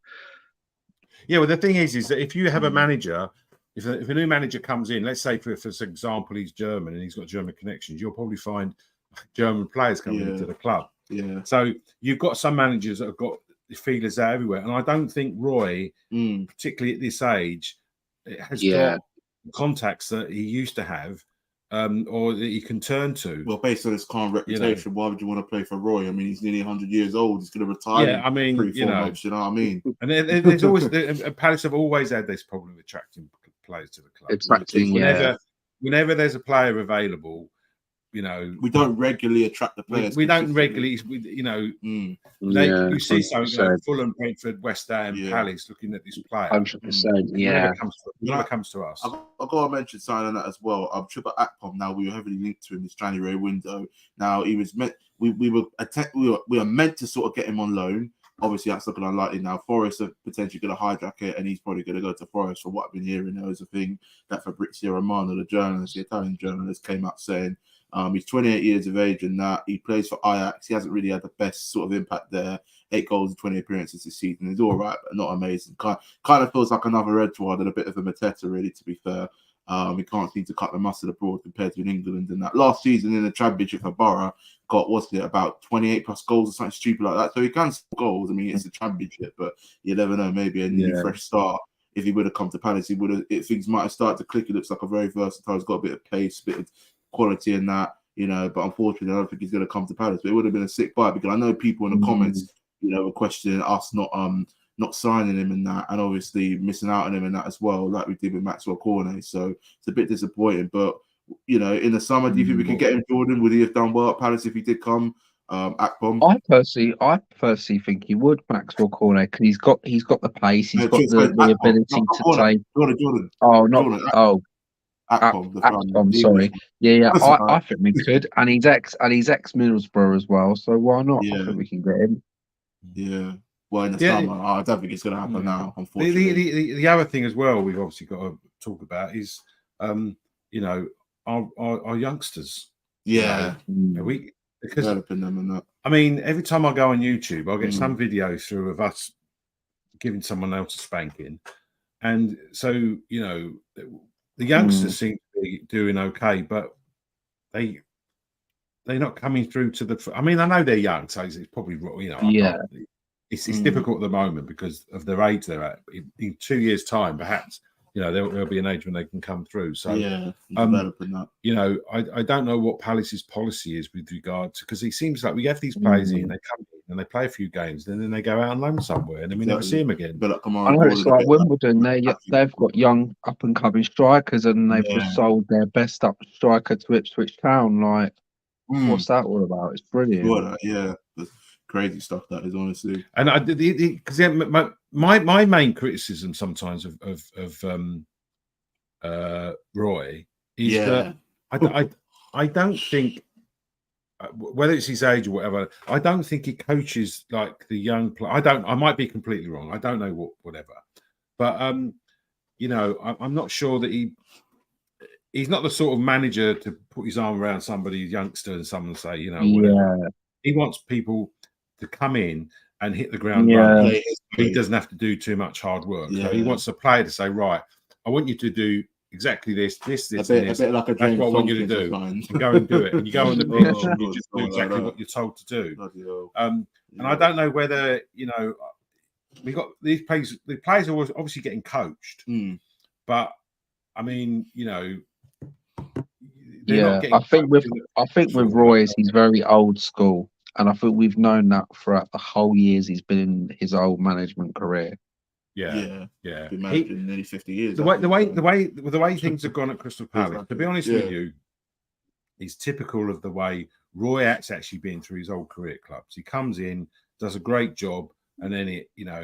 [SPEAKER 2] Yeah, well, the thing is that if you have a manager, if a new manager comes in, let's say for example he's German and he's got German connections, you'll probably find German players coming into the club.
[SPEAKER 1] Yeah.
[SPEAKER 2] So you've got some managers that have got feelers out everywhere, and I don't think Roy, particularly at this age, has got contacts that he used to have, or that he can turn to.
[SPEAKER 1] Well, based on his current reputation, why would you want to play for Roy? I mean, he's nearly 100 years old. He's going to retire.
[SPEAKER 2] Yeah, I mean,
[SPEAKER 1] 3-4 months, you know what I mean?
[SPEAKER 2] And there's always Palace have always had this problem with attracting players to the club. Whenever there's a player available,
[SPEAKER 1] we don't regularly attract the players.
[SPEAKER 2] We don't regularly, you see something like Fulham, Brentford, West Ham, Palace looking at this player.
[SPEAKER 3] 100%,
[SPEAKER 2] Never comes to us.
[SPEAKER 1] I've got to mention something on that as well. Triple Akpom. Now we were heavily linked to him this January window. Now he was meant. We were meant to sort of get him on loan. Obviously, that's looking unlikely now. Forest are potentially going to hijack it, and he's probably going to go to Forest. From what I've been hearing, there was a thing that Fabrizio Romano, the Italian journalist, came out saying. He's 28 years of age and that he plays for Ajax. He hasn't really had the best sort of impact there. 8 goals and 20 appearances this season. He's all right, but not amazing. Kind of feels like another Edouard and a bit of a Mateta, really, to be fair. He can't seem to cut the mustard abroad compared to in England and that. Last season in the Championship for Borough, got, about 28 plus goals or something stupid like that. So he can score goals. I mean, it's a Championship, but you never know. Maybe a new fresh start. If he would have come to Palace, things might have started to click. He looks like a very versatile. He's got a bit of pace, a bit of quality in that, but unfortunately I don't think he's going to come to Palace. But it would have been a sick buy because I know people in the comments, were questioning us not signing him and that, and obviously missing out on him and that as well, like we did with Maxwel Cornet. So it's a bit disappointing. But in the summer, do you think we could get him, Jordan? Would he have done well at Palace if he did come? Akpom?
[SPEAKER 3] I personally think he would, Maxwel Cornet, because he's got the pace, he's got the ability to take.
[SPEAKER 1] Jordan.
[SPEAKER 3] Akpom, sorry. Yeah. I think we could, and he's ex Middlesbrough as well. So why not? I think we can get him.
[SPEAKER 1] Yeah. Well, in the summer, I don't think it's going to happen now. Unfortunately,
[SPEAKER 2] the other thing as well we've obviously got to talk about is, our youngsters.
[SPEAKER 1] Yeah.
[SPEAKER 2] Because
[SPEAKER 1] developing them and that.
[SPEAKER 2] I mean, every time I go on YouTube, I'll get some video through of us giving someone else a spanking, and so the youngsters seem to be doing okay, but they're not coming through to the. I mean, I know they're young, so it's probably it's difficult at the moment because of their age they're at. In 2 years' time, perhaps you know, there'll be an age when they can come through. So
[SPEAKER 1] yeah, developing that.
[SPEAKER 2] You know, I don't know what Palace's policy is with regard to, because it seems like we have these players in, they come in and they play a few games, and then they go out on loan somewhere, and then we never see them again.
[SPEAKER 1] But
[SPEAKER 3] I know it's like Wimbledon. They've got young up and coming strikers, and they've just sold their best up striker to Ipswich Town. Like, what's that all about? It's brilliant.
[SPEAKER 1] Well, yeah, that's crazy stuff. That is, honestly.
[SPEAKER 2] And I did because my main criticism sometimes of Roy is that I don't think, whether it's his age or whatever, I don't think he coaches like the young player. I might be completely wrong. I don't know whatever, but you know, I'm not sure that he's not the sort of manager to put his arm around somebody's youngster and someone say, you know, whatever. Yeah. He wants people to come in and hit the ground running. He doesn't have to do too much hard work. So he wants a player to say, right, I want you to do exactly this, a bit like a James. That's what I want you to do. And go and do it. And you go on the pitch and you just do exactly what you're told to do. And I don't know whether, you know, we got these players. The players are obviously getting coached, but I mean, you know,
[SPEAKER 3] I think with Roy, he's very old school, and I think we've known that throughout the whole years he's been in his old management career.
[SPEAKER 1] Been managing nearly 50 years.
[SPEAKER 2] The way things have gone at Crystal Palace, to be honest with you, is typical of the way Roy has actually been through his old career at clubs. He comes in, does a great job, and then I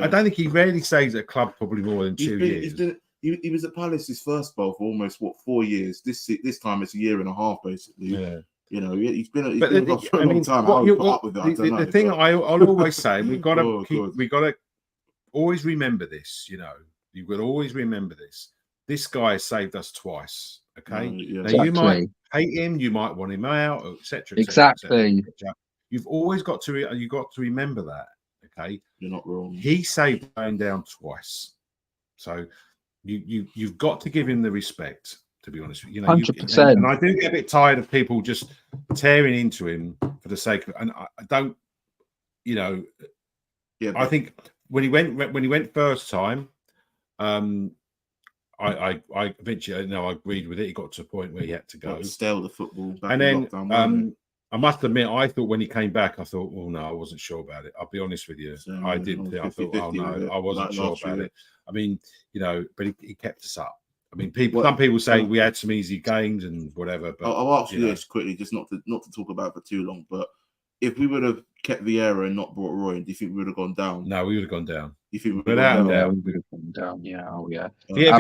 [SPEAKER 2] don't think he rarely stays at a club probably more than 2 years.
[SPEAKER 1] He was at Palace's first spell for almost 4 years. This time it's a year and a half basically. Yeah. You know, he's been for a long time.
[SPEAKER 2] The thing I'll always say, we've got to always remember this. You know, you've got to always remember this. This guy has saved us twice. Okay, now you might hate him, you might want him out, etc.
[SPEAKER 3] Exactly.
[SPEAKER 2] You've always got to remember that. Okay,
[SPEAKER 1] you're not wrong.
[SPEAKER 2] He saved going down twice, so you've got to give him the respect. To be honest with you,
[SPEAKER 3] 100%.
[SPEAKER 2] And I do get a bit tired of people just tearing into him for the sake of. And I don't, you know. Yeah, I think when he went first time, I eventually, I agreed with it. He got to a point where he had to go.
[SPEAKER 1] Stale the football.
[SPEAKER 2] And then I must admit, I thought when he came back, I thought, well, no, I wasn't sure about it. I'll be honest with you. So, I didn't. I thought, oh no, I wasn't sure about it. I mean, you know, but he kept us up. I mean, some people say we had some easy games and whatever. But
[SPEAKER 1] I'll ask you this quickly, just not to talk about it for too long. But if we would have kept Vieira and not brought Roy, do you think we would have gone down?
[SPEAKER 2] No, we would have gone down.
[SPEAKER 1] You think we
[SPEAKER 3] would have gone down? Yeah. Oh yeah.
[SPEAKER 2] I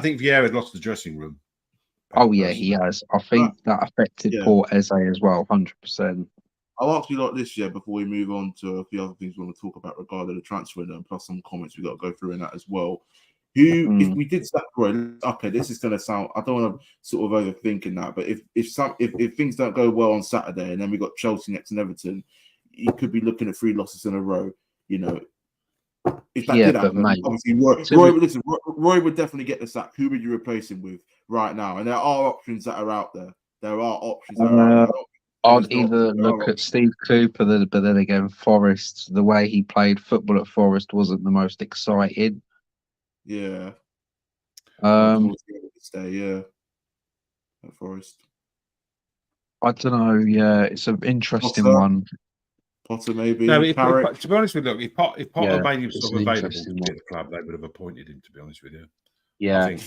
[SPEAKER 2] think Vieira had lost the dressing room.
[SPEAKER 3] Oh yeah, he has. I think that affected Paul Eze as well, 100%.
[SPEAKER 1] I'll ask you like this, before we move on to a few other things we want to talk about regarding the transfer window, and plus some comments we got to go through in that as well. If we did sack Roy, okay, this is going to sound, I don't want to sort of overthinking that, but if things don't go well on Saturday and then we got Chelsea next and Everton, you could be looking at 3 losses in a row. You know, if that did happen, obviously Roy would definitely get the sack. Who would you replace him with right now? And there are options that are out there.
[SPEAKER 3] I'd either look at Steve Cooper, but then again, Forest, the way he played football at Forest wasn't the most exciting.
[SPEAKER 1] Yeah. Stay, at Forest.
[SPEAKER 3] I don't know. Yeah, it's an interesting one.
[SPEAKER 1] Potter, maybe.
[SPEAKER 2] No, to be honest with you, if Potter made himself available to be at the club, they would have appointed him. To be honest with you.
[SPEAKER 3] Yeah, it's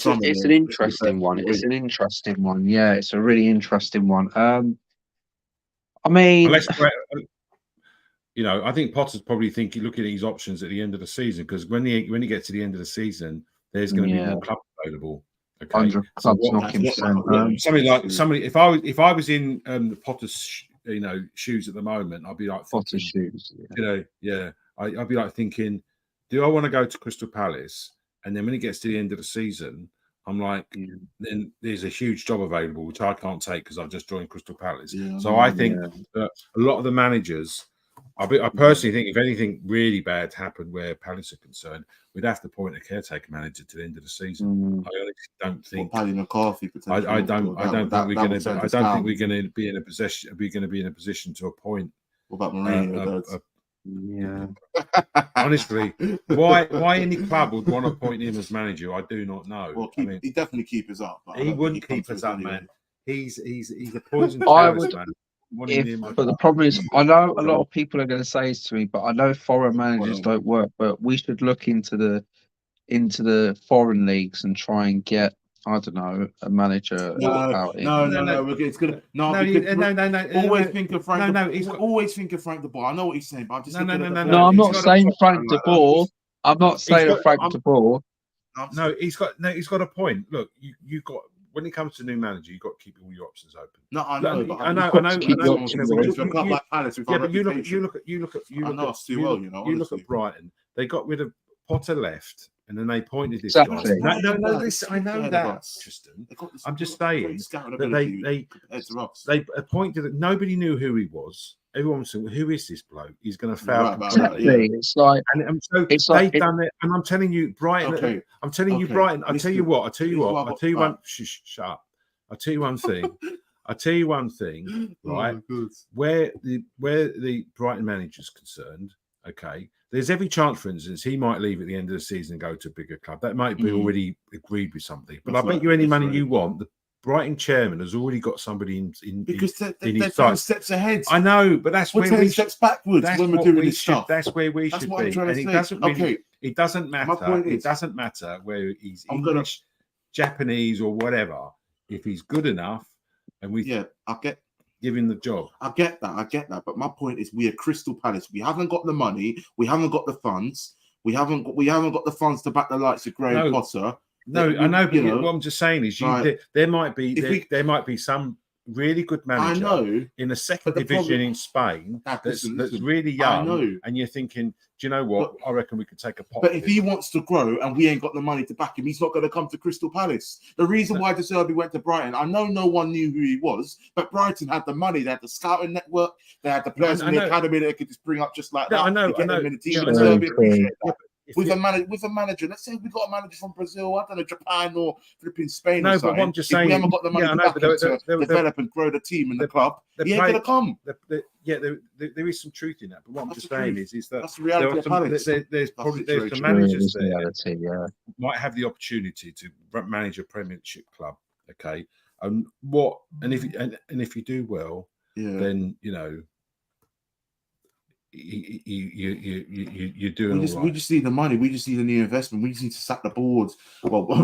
[SPEAKER 3] an interesting one. It's an interesting one. Yeah, it's a really interesting one. I mean,
[SPEAKER 2] you know, I think Potter's probably looking at his options at the end of the season, because when he gets to the end of the season, there's going to be more clubs available. Okay,
[SPEAKER 3] 100 clubs knocking.
[SPEAKER 2] If I was in the Potter's shoes at the moment, I'd be like
[SPEAKER 3] Potter's shoes.
[SPEAKER 2] I'd be like thinking, do I want to go to Crystal Palace? And then when it gets to the end of the season, I'm like, then there's a huge job available which I can't take because I've just joined Crystal Palace. So I think that a lot of the managers, I personally think if anything really bad happened where Palace are concerned, we'd have to appoint a caretaker manager to the end of the season. I honestly don't think.
[SPEAKER 1] Paddy McCarthy potentially.
[SPEAKER 2] I don't think we're going to be in a position. We're going to be in a position to appoint.
[SPEAKER 1] What about Mourinho?
[SPEAKER 3] Yeah.
[SPEAKER 2] Honestly, why any club would want to appoint him as manager, I do not know.
[SPEAKER 1] Well,
[SPEAKER 2] I mean,
[SPEAKER 1] he definitely keep us up. But I
[SPEAKER 2] he
[SPEAKER 1] don't think
[SPEAKER 2] wouldn't
[SPEAKER 1] comes
[SPEAKER 2] keep us
[SPEAKER 1] to
[SPEAKER 2] up,
[SPEAKER 1] anyway.
[SPEAKER 2] man. He's a poison
[SPEAKER 3] I
[SPEAKER 2] chalice,
[SPEAKER 3] would,
[SPEAKER 2] man.
[SPEAKER 3] but the problem is, I know a lot of people are going to say this to me, but I know foreign managers don't work. But we should look into the foreign leagues and try and get, I don't know, a manager out in.
[SPEAKER 1] No. It's gonna always think of Frank. Always think of Frank de Boer. I know what he's saying, but I'm just
[SPEAKER 3] No, I'm not saying Frank de Boer. I'm not saying Frank de Boer.
[SPEAKER 2] No, he's got a point. Look, you got, when it comes to new manager, you've got to keep all your options open.
[SPEAKER 1] No, I know, but
[SPEAKER 2] I know. Yeah, but you look at Brighton. They got rid of Potter, left, and then they appointed this guy. No, I know that, Tristan. I'm just saying that they appointed it. Nobody knew who he was. Everyone was saying, "Who is this bloke? He's going to fail."
[SPEAKER 3] Exactly. It's like,
[SPEAKER 2] and so they've done it. And I'm telling you, Brighton. Okay. I'm telling you, Brighton. I'll tell you what. Shut up. I'll tell you one thing. Right? Where the Brighton manager's concerned, okay. There's every chance, for instance, he might leave at the end of the season and go to a bigger club. That might be already agreed with something. But I bet you any money you want, the Brighton chairman has already got somebody in
[SPEAKER 1] because they're
[SPEAKER 2] 10
[SPEAKER 1] steps ahead.
[SPEAKER 2] I know, but that's where
[SPEAKER 1] 10 steps backwards when we're doing this stuff.
[SPEAKER 2] That's where we should be. And it doesn't matter. It doesn't matter where he's English, Japanese, or whatever. If he's good enough, and give him the job.
[SPEAKER 1] I get that. But my point is, we are Crystal Palace. We haven't got the money. We haven't got the funds. We haven't got the funds to back the likes of Graham Potter.
[SPEAKER 2] No, I know, but what I'm just saying is, there might be some really good manager in the second division in Spain that's really young, and you're thinking, do you know what? I reckon we could take a pop.
[SPEAKER 1] But if he wants to grow and we ain't got the money to back him, he's not going to come to Crystal Palace. The reason why De Zerbi went to Brighton, I know no one knew who he was, but Brighton had the money. They had the scouting network. They had the players in the academy that they could just bring up just like that.
[SPEAKER 2] I know.
[SPEAKER 1] With a manager, let's say we got a manager from Brazil, I don't know, Japan or flipping Spain.
[SPEAKER 2] No,
[SPEAKER 1] or something.
[SPEAKER 2] But what I'm just saying,
[SPEAKER 1] we haven't got the money to develop and grow the team and the club. He ain't gonna come.
[SPEAKER 2] There is some truth in that. But what I'm just saying is that
[SPEAKER 1] that's the reality of Palace.
[SPEAKER 2] There's some managers there might have the opportunity to manage a Premiership club. Okay, if you do well, then you know. You're doing
[SPEAKER 1] we just need the money. We just need a new investment. We just need to sack the boards. Well,
[SPEAKER 3] one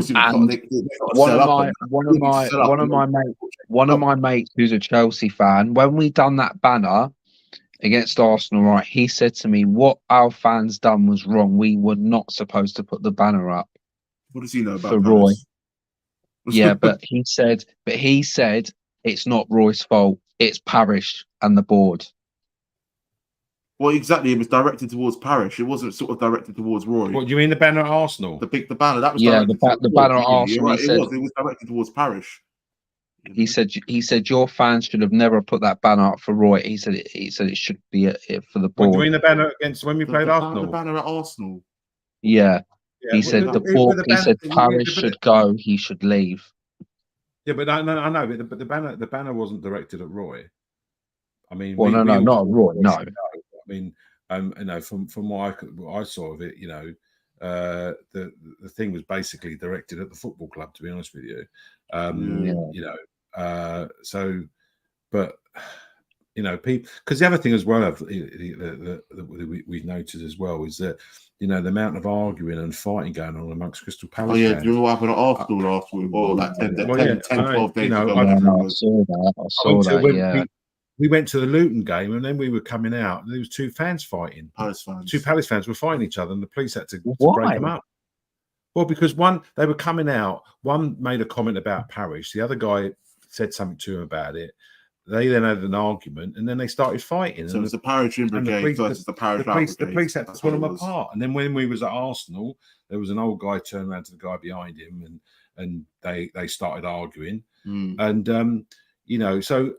[SPEAKER 3] of my mates who's a Chelsea fan, when we done that banner against Arsenal, right, he said to me, what our fans done was wrong. We were not supposed to put the banner up.
[SPEAKER 1] What does he know about
[SPEAKER 3] for Roy? Yeah, but he said it's not Roy's fault. It's Parish and the board.
[SPEAKER 1] Well, exactly. It was directed towards Parish. It wasn't sort of directed towards Roy.
[SPEAKER 2] What do you mean, the banner at Arsenal?
[SPEAKER 1] The banner that was
[SPEAKER 3] the banner at Arsenal.
[SPEAKER 1] Right, it was directed towards Parish.
[SPEAKER 3] He said your fans should have never put that banner up for Roy. He said it should be for the board.
[SPEAKER 2] What do you mean the banner against when we played Arsenal?
[SPEAKER 1] The banner at Arsenal.
[SPEAKER 3] Yeah. He said the board. He said Parish should go. He should leave.
[SPEAKER 2] Yeah, but I know. But the banner wasn't directed at Roy. I mean,
[SPEAKER 3] not at Roy. No.
[SPEAKER 2] I mean, you know, from what I saw of it, you know, the thing was basically directed at the football club. To be honest with you, you know, so, but you know, people, because the other thing as well, we've noted as well is that, you know, the amount of arguing and fighting going on amongst Crystal Palace.
[SPEAKER 1] Oh yeah, do you know what happened at Arsenal last week? Or like 10, 12 days ago.
[SPEAKER 3] I saw that. Yeah.
[SPEAKER 2] We went to the Luton game, and then we were coming out, and there was two fans fighting. Two Palace fans were fighting each other, and the police had to break them up. Well, because they were coming out. One made a comment about Parish. The other guy said something to him about it. They then had an argument, and then they started fighting.
[SPEAKER 1] So it was the Parish Brigade versus the Parish Brigade.
[SPEAKER 2] The police had to pull them apart. And then when we was at Arsenal, there was an old guy turned around to the guy behind him, and they started arguing. And you know, so.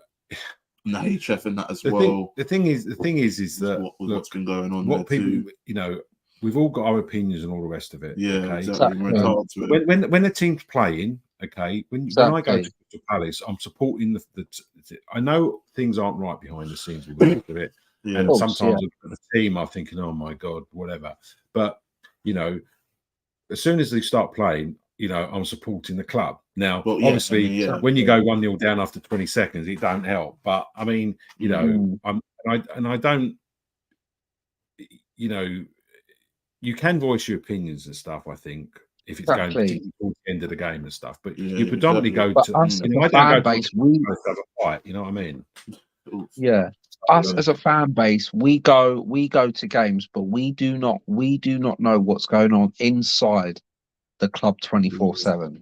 [SPEAKER 1] Chef and that as well.
[SPEAKER 2] The thing is that
[SPEAKER 1] what's been going on.
[SPEAKER 2] What people, you know, we've all got our opinions and all the rest of it.
[SPEAKER 1] Yeah,
[SPEAKER 2] okay?
[SPEAKER 1] exactly.
[SPEAKER 2] When the team's playing, okay, when I go to Palace, I'm supporting the. I know things aren't right behind the scenes with it,
[SPEAKER 1] Yeah.
[SPEAKER 2] And
[SPEAKER 3] course,
[SPEAKER 2] sometimes the team are thinking, oh my God, whatever. But, as soon as they start playing, I'm supporting the club. Now,
[SPEAKER 1] Well, yeah,
[SPEAKER 2] obviously,
[SPEAKER 1] I mean, yeah.
[SPEAKER 2] when you go 1-0 down after 20 seconds, it don't help. But I mean, I don't, you can voice your opinions and stuff, I think, if it's going particularly towards the end of the game and stuff. But you predominantly go
[SPEAKER 3] but
[SPEAKER 2] to,
[SPEAKER 3] us as a
[SPEAKER 2] I don't
[SPEAKER 3] fan
[SPEAKER 2] go
[SPEAKER 3] base,
[SPEAKER 2] to have a fight, you know what I mean?
[SPEAKER 3] us as a fan base, we go to games, but we do not know what's going on inside the club 24/7.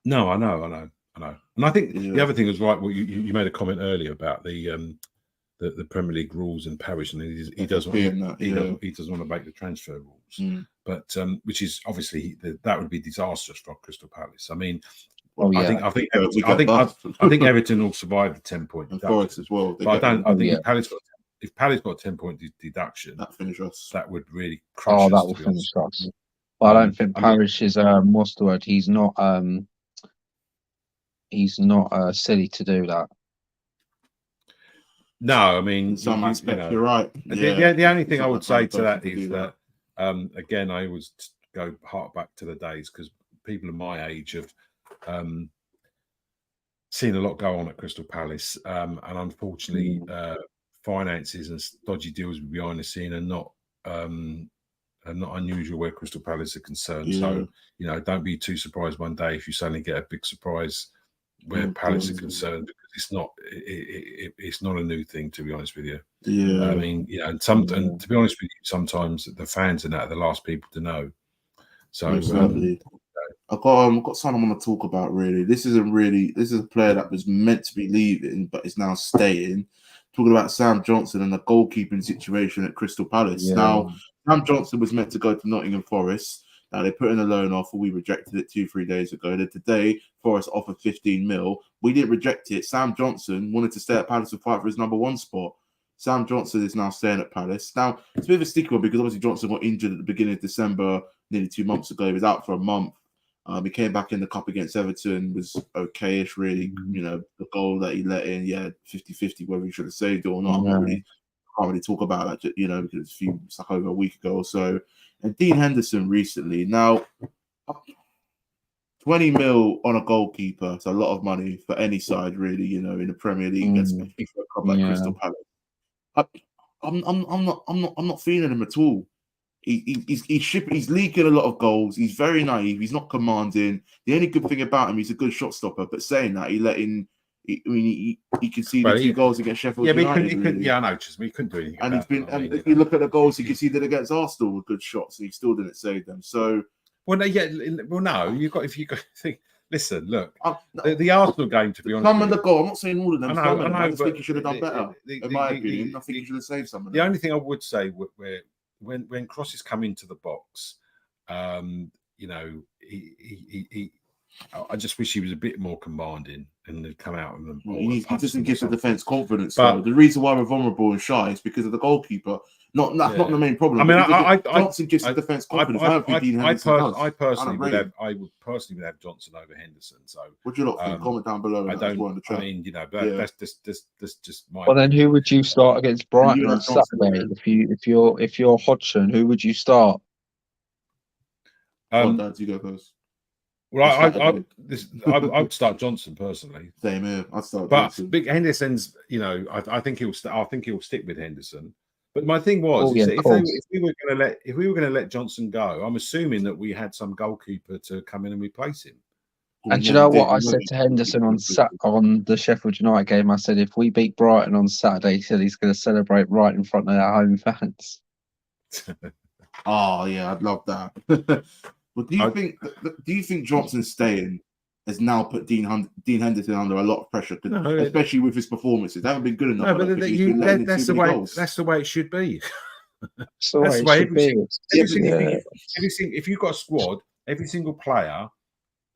[SPEAKER 2] No, I know. And I think the other thing was right. Well, you made a comment earlier about the Premier League rules in Paris, and he doesn't want to make the transfer rules. But which is obviously that would be disastrous for Crystal Palace. I mean, I think Everton will survive the 10-point
[SPEAKER 1] and Forest as well.
[SPEAKER 2] But I think if Palace got a 10-point deduction, that would really crush us.
[SPEAKER 3] That will finish us. But I don't think Parish is what's the word? He's not silly to do that.
[SPEAKER 2] No, I mean,
[SPEAKER 1] in some aspects, you're right.
[SPEAKER 2] The only thing I would say to that is that again, I always go hark back to the days because people of my age have seen a lot go on at Crystal Palace, and unfortunately, finances and dodgy deals behind the scene are not unusual where Crystal Palace are concerned. So don't be too surprised one day if you suddenly get a big surprise where Palace are concerned, because it's not a new thing, to be honest with you. I mean, and to be honest with you, sometimes the fans are the last people to know. So
[SPEAKER 1] I've got something I want to talk about. Really, this is a player that was meant to be leaving but is now staying. Talking about Sam Johnson and the goalkeeping situation at Crystal Palace. Now, Sam Johnson was meant to go to Nottingham Forest. Now, they put in a loan offer. We rejected it 2-3 days ago. Then today, Forest offered 15 mil. We didn't reject it. Sam Johnson wanted to stay at Palace and fight for his number one spot. Sam Johnson is now staying at Palace. Now, it's a bit of a sticky one because obviously Johnson got injured at the beginning of December, nearly 2 months ago. He was out for a month. He came back in the cup against Everton, was okay-ish, really. The goal that he let in, 50-50, whether he should have saved it or not. Can't really talk about that, because it's like over a week ago or so. And Dean Henderson recently. Now, 20 mil on a goalkeeper, it's a lot of money for any side, really, in the Premier League, especially for a club like Crystal Palace. I'm not feeling him at all. He's leaking a lot of goals. He's very naive. He's not commanding. The only good thing about him, he's a good shot stopper. But saying that, he conceded 2 goals against Sheffield United.
[SPEAKER 2] I know, he couldn't do anything.
[SPEAKER 1] And if you look at the goals he conceded against Arsenal with good shots, and he still didn't save them. So,
[SPEAKER 2] no, if you think. Listen, look, the Arsenal game, to be honest.
[SPEAKER 1] Some of the goal, I'm not saying all of them. I just think he should have done better. In my opinion, I think he should have saved some of them.
[SPEAKER 2] The only thing I would say, when crosses come into the box, I just wish he was a bit more commanding and had come out of them.
[SPEAKER 1] He doesn't give the defence confidence. But the reason why we're vulnerable and shy is because of the goalkeeper. Not the main problem.
[SPEAKER 2] I mean,
[SPEAKER 1] Johnson gives the defence confidence.
[SPEAKER 2] I personally would have Johnson over Henderson. So
[SPEAKER 1] what do you lot think? Comment down below.
[SPEAKER 2] I mean, that's just my.
[SPEAKER 3] Well, then who would you start against Brighton on Saturday? If you're Hodgson, who would you start?
[SPEAKER 1] Dad, you go first.
[SPEAKER 2] Well, I would start Johnson personally.
[SPEAKER 1] Same here. I'd start
[SPEAKER 2] Johnson. Big Henderson's, I think he'll stick with Henderson. But my thing was, if we were going to let Johnson go, I'm assuming that we had some goalkeeper to come in and replace him.
[SPEAKER 3] And do you know what I said to Henderson on the Sheffield United game? I said, if we beat Brighton on Saturday, he said he's going to celebrate right in front of our home fans.
[SPEAKER 1] Oh yeah, I'd love that. But do you think Johnson staying has now put Dean Henderson under a lot of pressure, especially with his performances? They haven't been good enough.
[SPEAKER 2] No, but that's the way it should be.
[SPEAKER 3] That's the way it should be.
[SPEAKER 2] If you've got a squad, every single player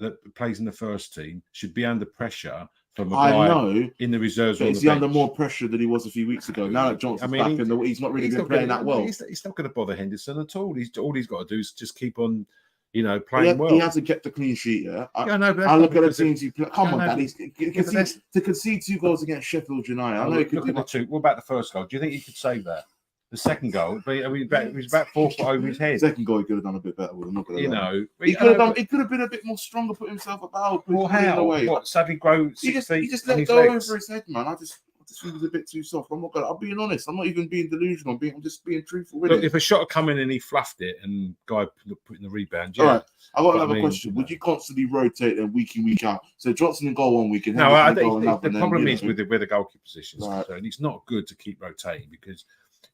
[SPEAKER 2] that plays in the first team should be under pressure from a guy in the reserves.
[SPEAKER 1] But is he under more pressure than he was a few weeks ago? Now that Johnson's back and he's not really been playing that well.
[SPEAKER 2] He's not going to bother Henderson at all. All he's got to do is just keep on you know, playing well.
[SPEAKER 1] He hasn't kept a clean sheet. Yeah,
[SPEAKER 2] I know, but that's
[SPEAKER 1] I
[SPEAKER 2] not
[SPEAKER 1] look at the
[SPEAKER 2] because
[SPEAKER 1] teams he played. Come on,
[SPEAKER 2] no,
[SPEAKER 1] Daddy.
[SPEAKER 2] but
[SPEAKER 1] To concede 2 goals against Sheffield United. I know he could
[SPEAKER 2] look at the two. What about the first goal? Do you think he could save that? The second goal, I mean, it was about 4 foot over his head.
[SPEAKER 1] Second goal, he could have done a bit better with. I'm not gonna lie. He could have been a bit more stronger, put himself about.
[SPEAKER 2] Well, how? What? Suddenly grow 6 feet?
[SPEAKER 1] He just let go over his head, man. I just think he's a bit too soft. I'm being honest. I'm not even being delusional. I'm just being truthful with it.
[SPEAKER 2] If a shot had come in and he fluffed it, and guy put in the rebound, yeah.
[SPEAKER 1] All right, I got another question. Would you constantly rotate them week in, week out? So Johnson and goal 1 week, and
[SPEAKER 2] no, I
[SPEAKER 1] think
[SPEAKER 2] the problem is with the goalkeeper positions.
[SPEAKER 1] Right.
[SPEAKER 2] It's not good to keep rotating because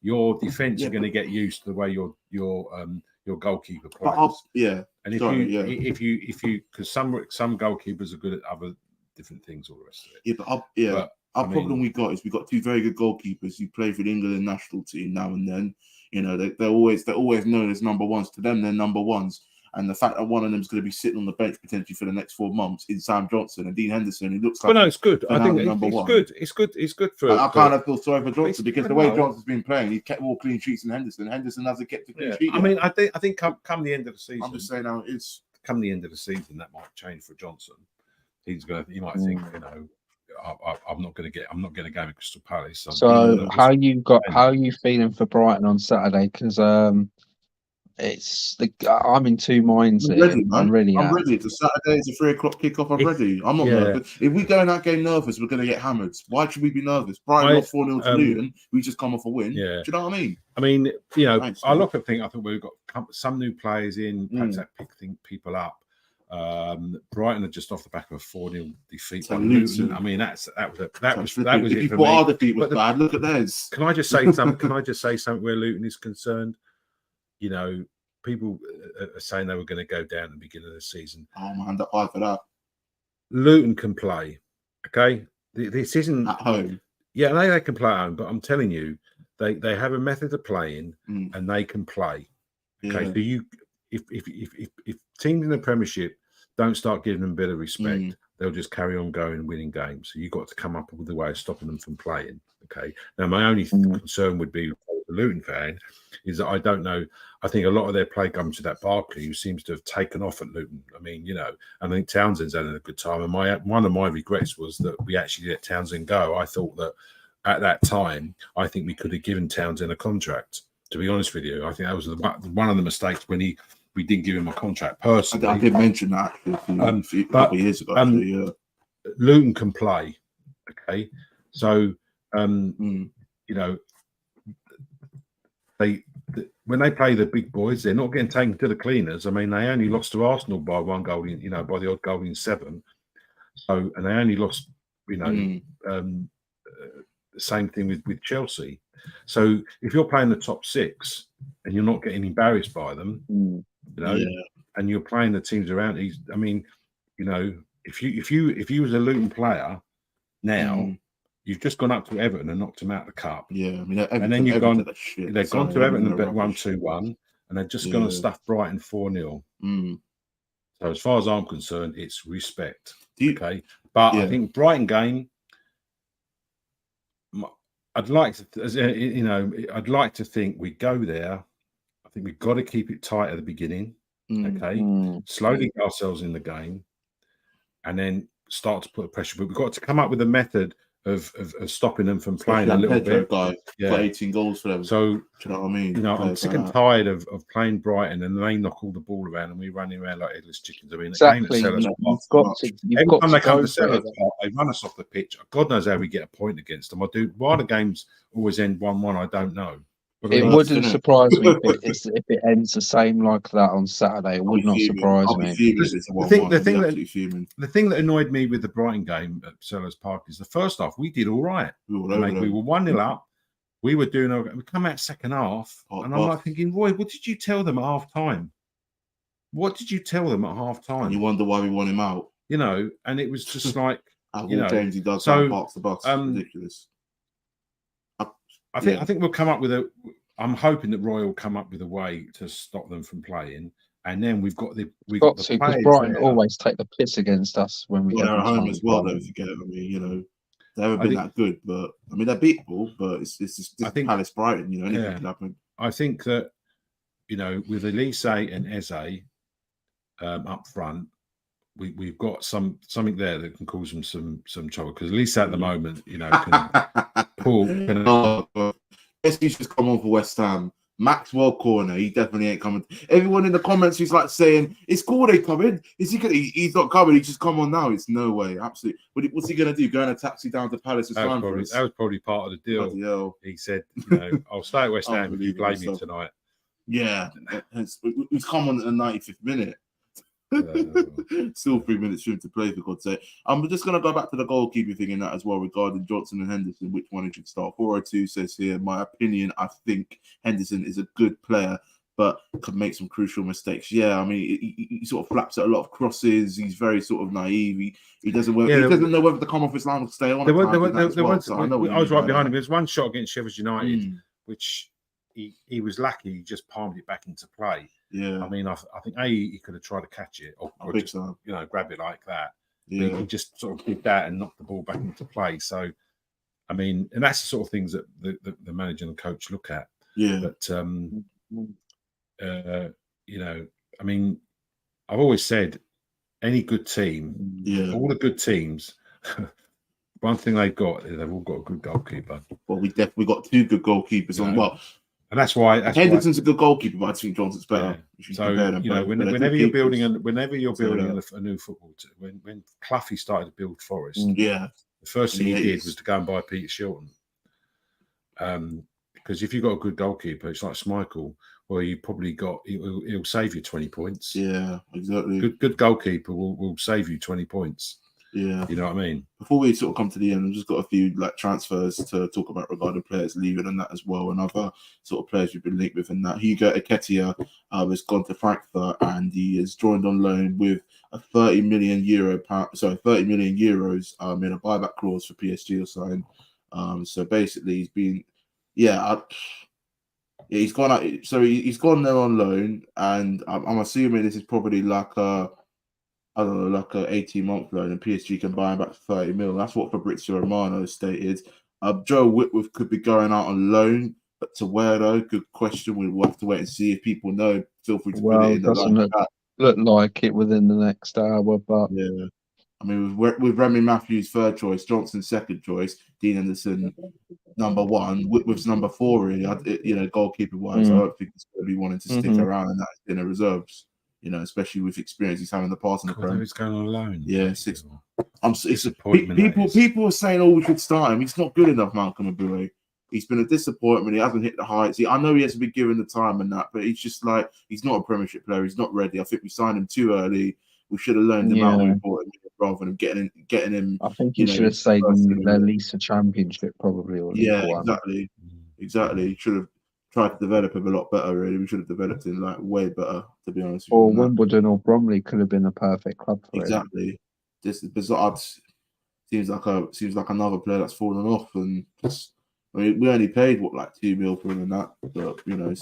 [SPEAKER 2] your defense are going to get used to the way your goalkeeper plays. And if you because some goalkeepers are good at other different things, all the rest of it.
[SPEAKER 1] But our problem we got is we got 2 very good goalkeepers who play for the England national team now and then. You know, they're always known as number ones. To them, they're number ones. And the fact that one of them is going to be sitting on the bench potentially for the next 4 months in Sam Johnson and Dean Henderson, it looks like.
[SPEAKER 2] But no, it's good. I think it's good. It's good for.
[SPEAKER 1] I kind of feel sorry for Johnson because the way Johnson's been playing, he's kept more clean sheets than Henderson. Henderson hasn't kept a clean sheet.
[SPEAKER 2] I mean, I think come the end of the season.
[SPEAKER 1] I'm just saying now it's
[SPEAKER 2] come the end of the season that might change for Johnson. He might think, you know, I'm not going to go with Crystal Palace.
[SPEAKER 3] So how are you feeling for Brighton on Saturday? Because I'm in 2 minds.
[SPEAKER 1] I'm ready. It's a Saturday. It's a 3 o'clock kickoff. I'm ready. I'm not nervous. If we go in that game nervous, we're going to get hammered. Why should we be nervous? Brighton lost 4-0 to Luton. We just come off a win. Yeah. Do you know what I mean?
[SPEAKER 2] I mean, you know, I look at things. I think we've got some new players in. Perhaps that pick people up. Brighton are just off the back of a 4-0 defeat by Luton. I mean, that was it for me.
[SPEAKER 1] Our defeat was bad. Look at theirs.
[SPEAKER 2] Can I just say something? Can I just say something where Luton is concerned? You know, people are saying they were going to go down at the beginning of the season.
[SPEAKER 1] Oh, my hand up high for that.
[SPEAKER 2] Luton can play. Okay, this isn't
[SPEAKER 1] at home.
[SPEAKER 2] Yeah, they can play at home, but I'm telling you, they have a method of playing, and they can play. Okay, so if teams in the Premiership don't start giving them a bit of respect, they'll just carry on going and winning games. So you've got to come up with a way of stopping them from playing. Okay. Now, my only concern would be for the Luton fan is that I don't know. I think a lot of their play comes to that Barkley, who seems to have taken off at Luton. I mean, you know, I think Townsend's having a good time. And one of my regrets was that we actually let Townsend go. I thought that at that time, I think we could have given Townsend a contract. To be honest with you, I think that was one of the mistakes when we didn't give him a contract personally.
[SPEAKER 1] I did mention that a couple of years ago.
[SPEAKER 2] Luton can play, okay? So, you know, when they play the big boys, they're not getting taken to the cleaners. I mean, they only lost to Arsenal by 1 goal, by the odd goal in 7. So, and they only lost, the same thing with Chelsea. So, if you're playing the top 6 and you're not getting embarrassed by them, and you're playing the teams around, I mean, you know, if you was a Luton player now, you've just gone up to Everton and knocked them out of the cup. Yeah, I mean, and then they've gone to Everton and bet 1-2-1, and they're just going to stuff Brighton 4-0. So as far as I'm concerned, it's respect. Okay, but I think Brighton game, I'd like to, I'd like to think we go there. I think we've got to keep it tight at the beginning. Okay, slowly get ourselves in the game, and then start to put the pressure. But we've got to come up with a method of stopping them from playing a little bit.
[SPEAKER 1] Guy for 18 goals for them.
[SPEAKER 2] So,
[SPEAKER 1] do you know what I mean?
[SPEAKER 2] You know, I'm sick and tired of playing Brighton and they knock all the ball around and we're running around like headless chickens. I mean,
[SPEAKER 3] exactly.
[SPEAKER 2] Every time they come to sell us, they run us off the pitch. God knows how we get a point against them. Why the games always end 1-1, I don't know.
[SPEAKER 3] It wouldn't surprise me if it ends the same like that on Saturday. It would not surprise me.
[SPEAKER 2] The thing that annoyed me with the Brighton game at Sellers Park is the first half we did all right. We were 1-0 up. We were we come out second half, and I'm like thinking, Roy, what did you tell them at half time? What did you tell them at half time?
[SPEAKER 1] And you wonder why we want him out.
[SPEAKER 2] You know, and it was just like
[SPEAKER 1] James, he does parks the bus. Ridiculous.
[SPEAKER 3] I
[SPEAKER 2] think we'll come up with I'm hoping that Roy will come up with a way to stop them from playing, and then we've got the
[SPEAKER 3] because Brighton always take the piss against us when we get
[SPEAKER 1] at home as well. Don't forget. I mean, you know, they haven't been that good, but I mean they're beatable. But it's just Palace Brighton. You know, anything can happen.
[SPEAKER 2] I think that with Elise and Eze, up front, we've got something there that can cause them some trouble. Because at least at the moment, you know, Paul.
[SPEAKER 1] Guess he's just come on for West Ham. Maxwel Cornet, he definitely ain't coming. Everyone in the comments who's like saying, "Is Cornet coming? Is he? He's not coming. He's just come on now." It's no way, absolutely. What's he gonna do? Go in a taxi down to Palace and sign for us?
[SPEAKER 2] That was probably part of the deal. He said, "You know, I'll stay at West Ham if you play me tonight."
[SPEAKER 1] Yeah, he's come on at the 95th minute. Still 3 minutes for him to play, for God's sake. We're just going to go back to the goalkeeper thing in that as well regarding Johnson and Henderson, which one he should start. 402 says here, my opinion, I think Henderson is a good player, but could make some crucial mistakes. Yeah, I mean, he sort of flaps at a lot of crosses. He's very sort of naive. He doesn't know whether to come off his line or stay on.
[SPEAKER 2] I was right behind him. There's one shot against Sheffield United, which he was lucky. He just palmed it back into play.
[SPEAKER 1] Yeah,
[SPEAKER 2] I mean, I think he could have tried to catch it or just, you know, grab it like that. Yeah, but he just sort of did that and knocked the ball back into play. So, I mean, and that's the sort of things that the manager and coach look at.
[SPEAKER 1] Yeah,
[SPEAKER 2] but you know, I mean, I've always said any good team, all the good teams. One thing they've got is they've all got a good goalkeeper.
[SPEAKER 1] Well, we definitely got two good goalkeepers on. Well.
[SPEAKER 2] And that's why
[SPEAKER 1] Henderson's a good goalkeeper, but I think Johnson's better.
[SPEAKER 2] Yeah. So you know, whenever you're building a new football team, when Cloughie started to build Forest, the first thing he did was to go and buy Peter Shilton. Because if you've got a good goalkeeper, it's like Schmeichel, well, you probably he'll save you 20 points.
[SPEAKER 1] Yeah, exactly.
[SPEAKER 2] Good goalkeeper will save you 20 points.
[SPEAKER 1] Yeah,
[SPEAKER 2] you know what I mean.
[SPEAKER 1] Before we sort of come to the end, I've just got a few like transfers to talk about regarding players leaving and that as well, and other sort of players we've been linked with. And that Hugo Eketiah has gone to Frankfurt and he has joined on loan with a 30 million euros in a buyback clause for PSG or something. So basically, he's been, he's gone out. So he's gone there on loan, and I'm assuming this is probably like a. I don't know, like an 18-month loan, and PSG can buy him back for 30 mil. That's what Fabrizio Romano stated. Joe Whitworth could be going out on loan, but to where though? Good question. We'll have to wait and see. If people know, feel free to put it in the
[SPEAKER 3] doesn't look like it within the next hour, but
[SPEAKER 1] yeah. I mean, with Remy Matthews third choice, Johnson second choice, Dean Henderson number one, Whitworth's number four. Really, you know, goalkeeper wise, I don't think he's going to be wanting to stick around in that in the reserves. You know, especially with experience he's having in the past in the Prem.
[SPEAKER 2] He's going on loan.
[SPEAKER 1] Yeah, people are saying, "Oh, we should start him." He's not good enough, Malcolm Abue. He's been a disappointment. He hasn't hit the heights. I know he has to be given the time and that, but he's just like he's not a Premiership player. He's not ready. I think we signed him too early. We should have learned him out when we bought him rather than getting him.
[SPEAKER 3] I think you should have stayed in at least a Championship, probably. Or
[SPEAKER 1] exactly. He should have tried to develop him a lot better. Really, we should have developed him like way better, to be honest.
[SPEAKER 3] Or Wimbledon or Bromley could have been a perfect club for him.
[SPEAKER 1] Exactly. This is bizarre. Seems like another player that's fallen off, and just, I mean, we only paid like 2 mil for him and that. But you know.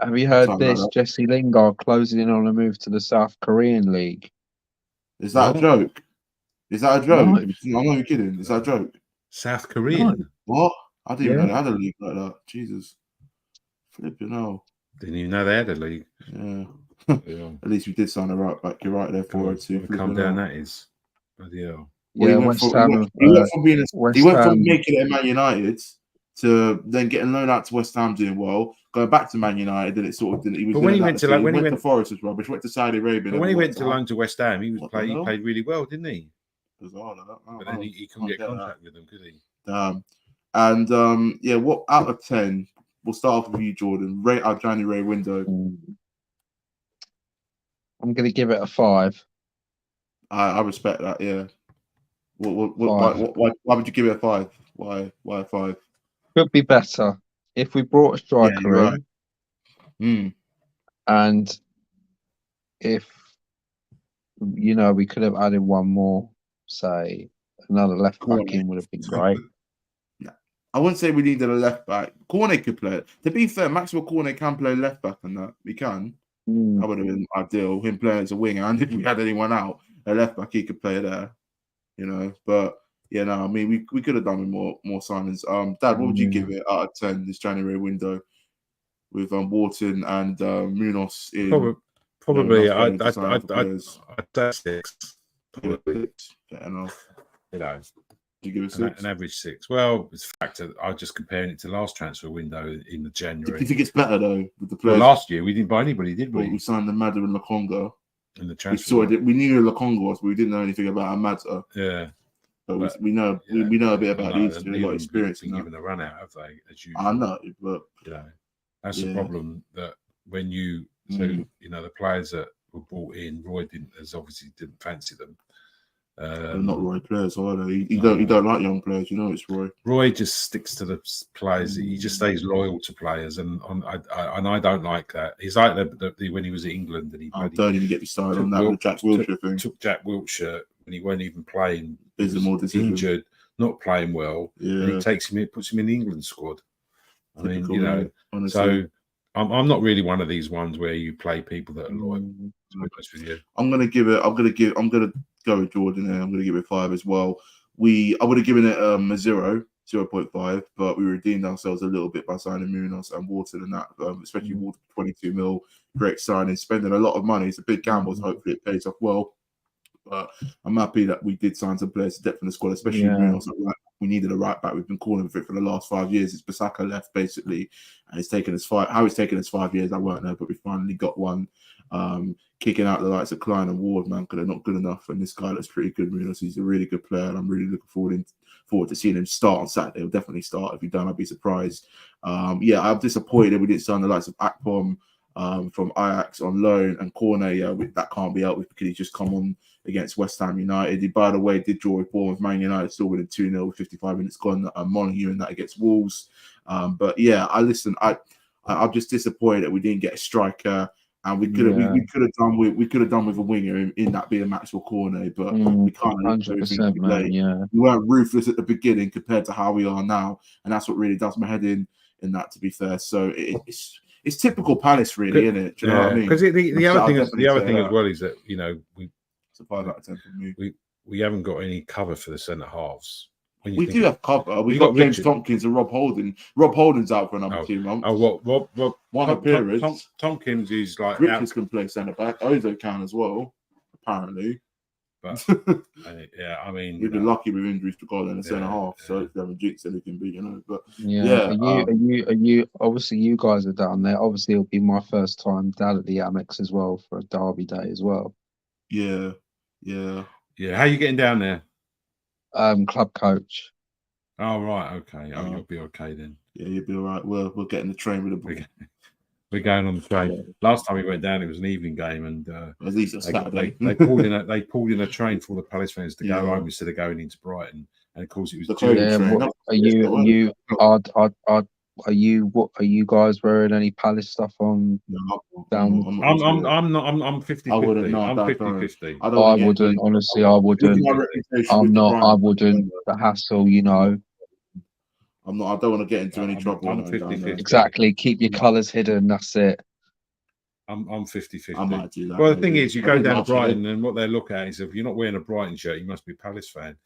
[SPEAKER 3] Have you heard this? Like Jesse Lingard closing in on a move to the South Korean League.
[SPEAKER 1] Is that a joke? Is that a joke? No. I'm not even kidding. Is that a joke?
[SPEAKER 2] South Korean.
[SPEAKER 1] No. What? I didn't even know they had a league like that. Jesus. Flipping hell.
[SPEAKER 2] Didn't even know they had a league.
[SPEAKER 1] Yeah. At least we did sign a right back. You're right there, 402.
[SPEAKER 2] Come down, that is. Bloody hell.
[SPEAKER 3] Yeah,
[SPEAKER 1] he went from making it at Man United to then getting loaned out to West Ham doing well, going back to Man United, and it sort of didn't. He was
[SPEAKER 2] when he went to
[SPEAKER 1] Forest was rubbish. Went to Saudi Arabia.
[SPEAKER 2] But when he went to loan to West Ham, he played really well, didn't he?
[SPEAKER 1] Bizarre,
[SPEAKER 2] but then he couldn't get contact with them, could he?
[SPEAKER 1] And what out of 10? We'll start off with you, Jordan. Rate our January window.
[SPEAKER 3] I'm going to give it a 5.
[SPEAKER 1] I respect that. Yeah. Why would you give it a 5? Why a 5?
[SPEAKER 3] Could be better if we brought a striker
[SPEAKER 1] in.
[SPEAKER 3] And if we could have added one more, say another left back in would have been great.
[SPEAKER 1] I wouldn't say we needed a left back. Cornet could play it. To be fair, Maxwel Cornet can play left back and that. We can. That would have been ideal. Him playing as a winger, and if we had anyone out, a left back, he could play there. You know, but I mean, we could have done with more signings. Dad, what would you give it out of 10 this January window with Wharton and Munoz in?
[SPEAKER 2] Probably,
[SPEAKER 1] I'd
[SPEAKER 2] I'd say 6. Probably,
[SPEAKER 1] fair enough.
[SPEAKER 2] you know,
[SPEAKER 1] Do you give it 6?
[SPEAKER 2] an average 6. Well, it's a fact that I'm just comparing it to last transfer window in the
[SPEAKER 1] Do
[SPEAKER 2] January.
[SPEAKER 1] you think it's better though with the
[SPEAKER 2] Well,
[SPEAKER 1] players?
[SPEAKER 2] last year we didn't buy anybody, did
[SPEAKER 1] We
[SPEAKER 2] we?
[SPEAKER 1] signed the Madder and Lakonga.
[SPEAKER 2] In the
[SPEAKER 1] We
[SPEAKER 2] transfer.
[SPEAKER 1] saw it. We knew who Lakonga was, but we didn't know anything about Amada.
[SPEAKER 2] Yeah.
[SPEAKER 1] But we know a bit about these two. They've got experience in
[SPEAKER 2] been
[SPEAKER 1] that.
[SPEAKER 2] given a run out, have they? As usual.
[SPEAKER 1] I know, but
[SPEAKER 2] you know, that's the problem. That when you you know, the players that were brought in, Roy didn't fancy them.
[SPEAKER 1] they're not Roy players either. He don't like young players. You know, it's Roy.
[SPEAKER 2] Roy just sticks to the players. He just stays loyal to players, and I don't like that. He's like the when he was at England and he.
[SPEAKER 1] Don't even get me started on that with the Jack Wilshere thing.
[SPEAKER 2] Took Jack Wilshere when he weren't even playing.
[SPEAKER 1] He was
[SPEAKER 2] injured, not playing well.
[SPEAKER 1] Yeah.
[SPEAKER 2] And he takes him in, puts him in the England squad. I mean, you know,
[SPEAKER 1] honestly.
[SPEAKER 2] So I'm not really one of these ones where you play people that are loyal. To be honest with you,
[SPEAKER 1] I'm gonna go with Jordan there. I'm gonna give it 5 as well. I would have given it a 0.5, but we redeemed ourselves a little bit by signing Munoz and Wharton and that, especially Wharton, 22 mil, great signing, spending a lot of money. It's a big gamble, so hopefully it pays off well. But I'm happy that we did sign some players to depth in the squad, especially Munoz. We needed a right back. We've been calling for it for the last 5 years. It's Bissaka left basically, and it's taken us 5. How it's taken us 5 years, I won't know, but we finally got one. Kicking out the likes of Klein and Ward, man, because they're not good enough. And this guy looks pretty good. Munoz, he's a really good player, and I'm really looking forward to seeing him start on Saturday. He'll definitely start. If he don't, I'd be surprised. I'm disappointed we didn't sign the likes of Akpom from Ajax on loan, and Cornet. That can't be helped with because he's just come on against West Ham United. He, by the way, did draw with Bournemouth, Man United, still winning 2-0 with 55 minutes gone. Monaghan and that against Wolves. But yeah, I'm just disappointed that we didn't get a striker. And we could have done with a winger in that being Maxwel Cornet, but we can't.
[SPEAKER 3] 100%, man,
[SPEAKER 1] we weren't ruthless at the beginning compared to how we are now, and that's what really does my head in that. To be fair, so it's typical Palace, really, isn't it? Do you know what I mean?
[SPEAKER 2] Because the other thing as well is that, you know,
[SPEAKER 1] it's a 5 out of 10 for me.
[SPEAKER 2] We haven't got any cover for the centre halves.
[SPEAKER 1] We do have cover. We've got James Tompkins and Rob Holding. Rob Holding's out for another 2 months.
[SPEAKER 2] Rob
[SPEAKER 1] one appearance.
[SPEAKER 2] Tompkins is like
[SPEAKER 1] Richards can play centre back. Ozo can as well, apparently.
[SPEAKER 2] But I mean,
[SPEAKER 1] we've been lucky with injuries to go in the centre half, so if they haven't jinxed it, it can be, you know. But
[SPEAKER 3] are you? Obviously, you guys are down there. Obviously, it'll be my first time down at the Amex as well for a derby day as well.
[SPEAKER 1] Yeah.
[SPEAKER 2] How are you getting down there?
[SPEAKER 3] Club coach.
[SPEAKER 2] Oh right, okay. You'll be okay then.
[SPEAKER 1] Yeah, you'll be all right. We'll get in the train with the.
[SPEAKER 2] We're going on the train. Yeah. Last time we went down, it was an evening game, and
[SPEAKER 1] at least it's Saturday.
[SPEAKER 2] They pulled in a train for all the Palace fans to go home instead of going into Brighton. And of course, it was Are you guys wearing any Palace stuff on?
[SPEAKER 1] No,
[SPEAKER 3] down?
[SPEAKER 2] I'm not. I'm 50-50.
[SPEAKER 1] I wouldn't. No,
[SPEAKER 2] I'm 50-50.
[SPEAKER 3] I wouldn't. Honestly, I wouldn't. I'm not. I wouldn't. The hassle, you know.
[SPEAKER 1] I'm not. I don't want to get into any trouble.
[SPEAKER 2] I'm 50-50.
[SPEAKER 3] Exactly. Keep your colours hidden. That's it.
[SPEAKER 2] I'm 50-50.
[SPEAKER 1] I might do that.
[SPEAKER 2] Well, the thing is, you go down to Brighton, and what they look at is if you're not wearing a Brighton shirt, you must be a Palace fan.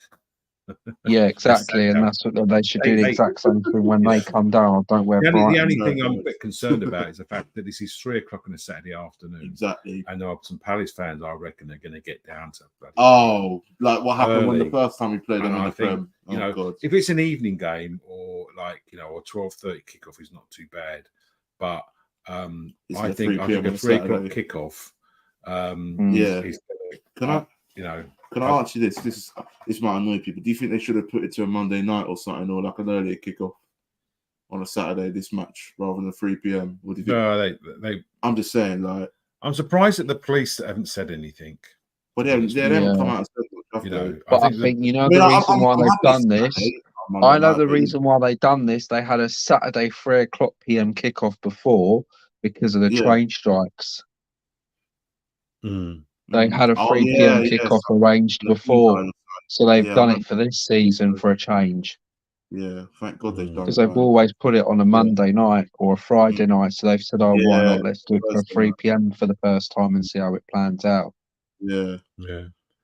[SPEAKER 3] Yeah, exactly, and that's what they should do. The exact same thing when they come down. Don't wear.
[SPEAKER 2] The only thing I'm a bit concerned about is the fact that this is 3 o'clock on a Saturday afternoon.
[SPEAKER 1] Exactly.
[SPEAKER 2] And there are some Palace fans, I reckon, are going to get down to.
[SPEAKER 1] Like what happened when the first time we played them on the Prem.
[SPEAKER 2] You know, if it's an evening game or like, you know, a 12:30 kickoff is not too bad, but I think a 3 o'clock kickoff.
[SPEAKER 1] Can I ask you this? This might annoy people. Do you think they should have put it to a Monday night or something, or like an earlier kickoff on a Saturday? This match rather than 3 p.m. What do you think?
[SPEAKER 2] No, they.
[SPEAKER 1] I'm just saying, like,
[SPEAKER 2] I'm surprised that the police haven't said anything.
[SPEAKER 1] But they haven't come out and said what,
[SPEAKER 2] you know.
[SPEAKER 3] But I think you know the reason why they've done this. I know the reason why they've done this. They had a Saturday 3 o'clock p.m. kickoff before because of the train strikes. They had a 3 p.m. kickoff arranged before, so they've done it for this season for a change.
[SPEAKER 1] Yeah, thank God they've done it.
[SPEAKER 3] Because they've always put it on a Monday night or a Friday night, so they've said, why not? Let's do it for 3 p.m. for the first time and see how it plans out.
[SPEAKER 1] Yeah.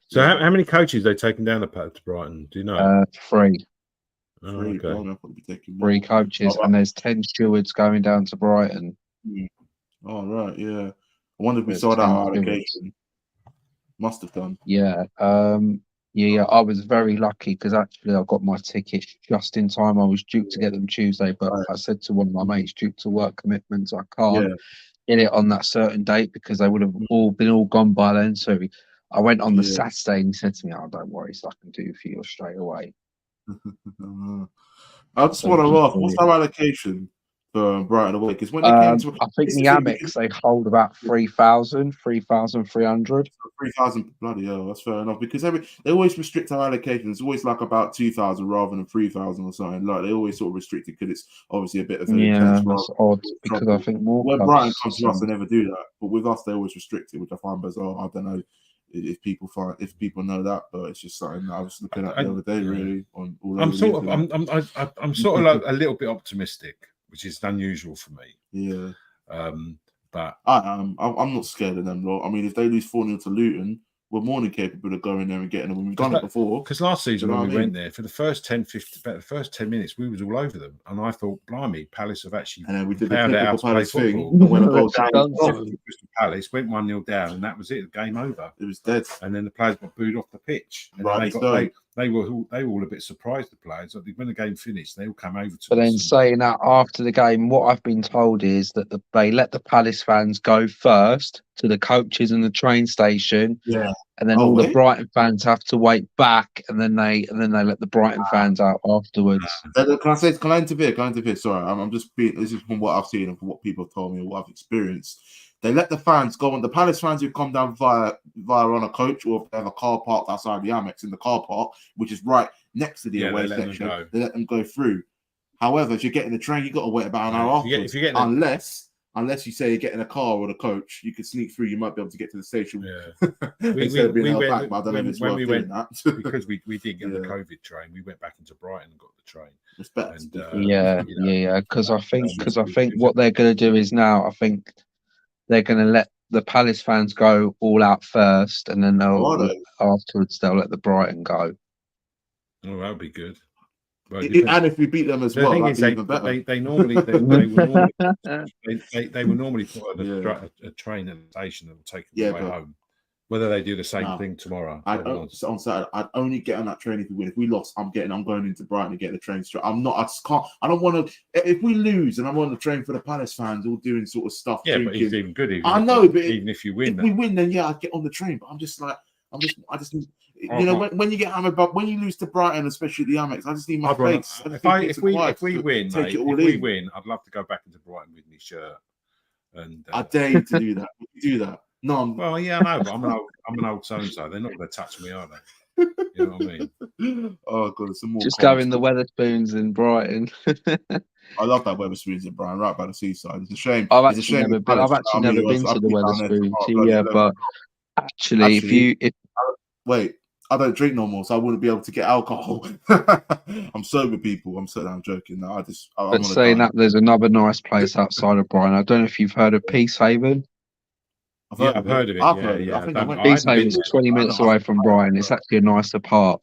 [SPEAKER 2] So how many coaches they taken down to Brighton? Do you know?
[SPEAKER 3] 3.
[SPEAKER 2] Okay.
[SPEAKER 3] 3 coaches, and there's 10 stewards going down to Brighton.
[SPEAKER 1] Oh, right, yeah. I wonder if we sold out our allocation. Must have done.
[SPEAKER 3] Yeah. Yeah. I was very lucky because actually I got my tickets just in time. I was due to get them Tuesday, but I said to one of my mates, due to work commitments, I can't get it on that certain date because they would have all gone by then. So I went on the Saturday and he said to me, "Oh, don't worry, so I can do for you straight away."
[SPEAKER 1] I just want to ask, what's our allocation for Brighton away? Because when they came to,
[SPEAKER 3] I think the Amex they hold about 3,000, 3,300.
[SPEAKER 1] 3,000, bloody hell, that's fair enough. Because they always restrict our allocation. It's always like about 2,000 rather than 3,000 or something. Like they always sort of restrict it because it's obviously a bit of
[SPEAKER 3] that's odd because I think more
[SPEAKER 1] when Brighton comes to us, they never do that. But with us, they always restrict it, which I find bizarre. I don't know if people know that, but it's just something that I was looking at the other day. Really, on all
[SPEAKER 2] I'm sort of like a little bit optimistic, which is unusual for me.
[SPEAKER 1] Yeah.
[SPEAKER 2] But
[SPEAKER 1] I'm not scared of them, lot. I mean, if they lose 4-0 to Luton, we're more than capable of going there and getting them. We've done it before.
[SPEAKER 2] Because last season when we went there, for the first 10 minutes, we was all over them. And I thought, blimey, Palace have actually
[SPEAKER 1] and then we did the
[SPEAKER 2] found out
[SPEAKER 1] Palace
[SPEAKER 2] to play
[SPEAKER 1] thing.
[SPEAKER 2] football.
[SPEAKER 1] When
[SPEAKER 2] Crystal Palace went 1-0 down, and that was it. Game over.
[SPEAKER 1] It was dead.
[SPEAKER 2] And then the players got booed off the pitch. And they were all a bit surprised, the players. When the game finished, they all came over to us.
[SPEAKER 3] But then saying that after the game, what I've been told is that they let the Palace fans go first to the coaches and the train station.
[SPEAKER 1] Yeah.
[SPEAKER 3] And then the Brighton fans have to wait back, and then they let the Brighton fans out afterwards.
[SPEAKER 1] Can I interfere? Sorry, I'm just being. This is from what I've seen and from what people have told me and what I've experienced. They let the fans go on. The Palace fans who come down via on a coach or if they have a car parked outside the Amex in the car park, which is right next to the away section, they let them go through. However, if you're getting the train, you got to wait about an hour afterwards. Unless you say you're getting a car or the coach, you can sneak through. You might be able to get to the station.
[SPEAKER 2] Yeah, because we didn't get the COVID train. We went back into Brighton and got the train.
[SPEAKER 1] Respect.
[SPEAKER 3] Because I think what they're going to do is now. I think they're going to let the Palace fans go all out first, and then afterwards they'll let the Brighton go.
[SPEAKER 2] Oh, that'll be good.
[SPEAKER 1] Well, and if we beat them as well, that's even better.
[SPEAKER 2] They will normally put a train at the station and take them away home. Whether they do the same thing tomorrow.
[SPEAKER 1] On Saturday, I'd only get on that train if we win. If we lost, I'm going into Brighton and getting the train straight. I just can't. I don't want to. If we lose and I'm on the train for the Palace fans, all doing sort of stuff.
[SPEAKER 2] Yeah, but it's even good.
[SPEAKER 1] I know, but
[SPEAKER 2] even if you win,
[SPEAKER 1] if we win, then I'd get on the train. But I just. You know, when you get hammered, but when you lose to Brighton, especially the Amex, I just need my face.
[SPEAKER 2] If we win, I'd love to go back into Brighton with my shirt. And
[SPEAKER 1] I dare you to do that. Do that. No.
[SPEAKER 2] Well, yeah, I know, but I'm an old so-and-so. They're not going to touch me, are they? You know what I mean?
[SPEAKER 1] Oh god, some more.
[SPEAKER 3] Just go in the Wetherspoons in Brighton.
[SPEAKER 1] I love that Wetherspoons in Brighton, right by the seaside. It's a shame.
[SPEAKER 3] I've actually never been to the Wetherspoons. Yeah, but actually,
[SPEAKER 1] wait. I don't drink no more, so I wouldn't be able to get alcohol. I'm sober, people. I'm joking. No,
[SPEAKER 3] but saying that, there's another nice place outside of Brighton. I don't know if you've heard of Peacehaven.
[SPEAKER 2] I've heard of it.
[SPEAKER 1] I've heard of it. I think
[SPEAKER 3] Peacehaven's 20 minutes away from Brighton. It's actually a nicer part.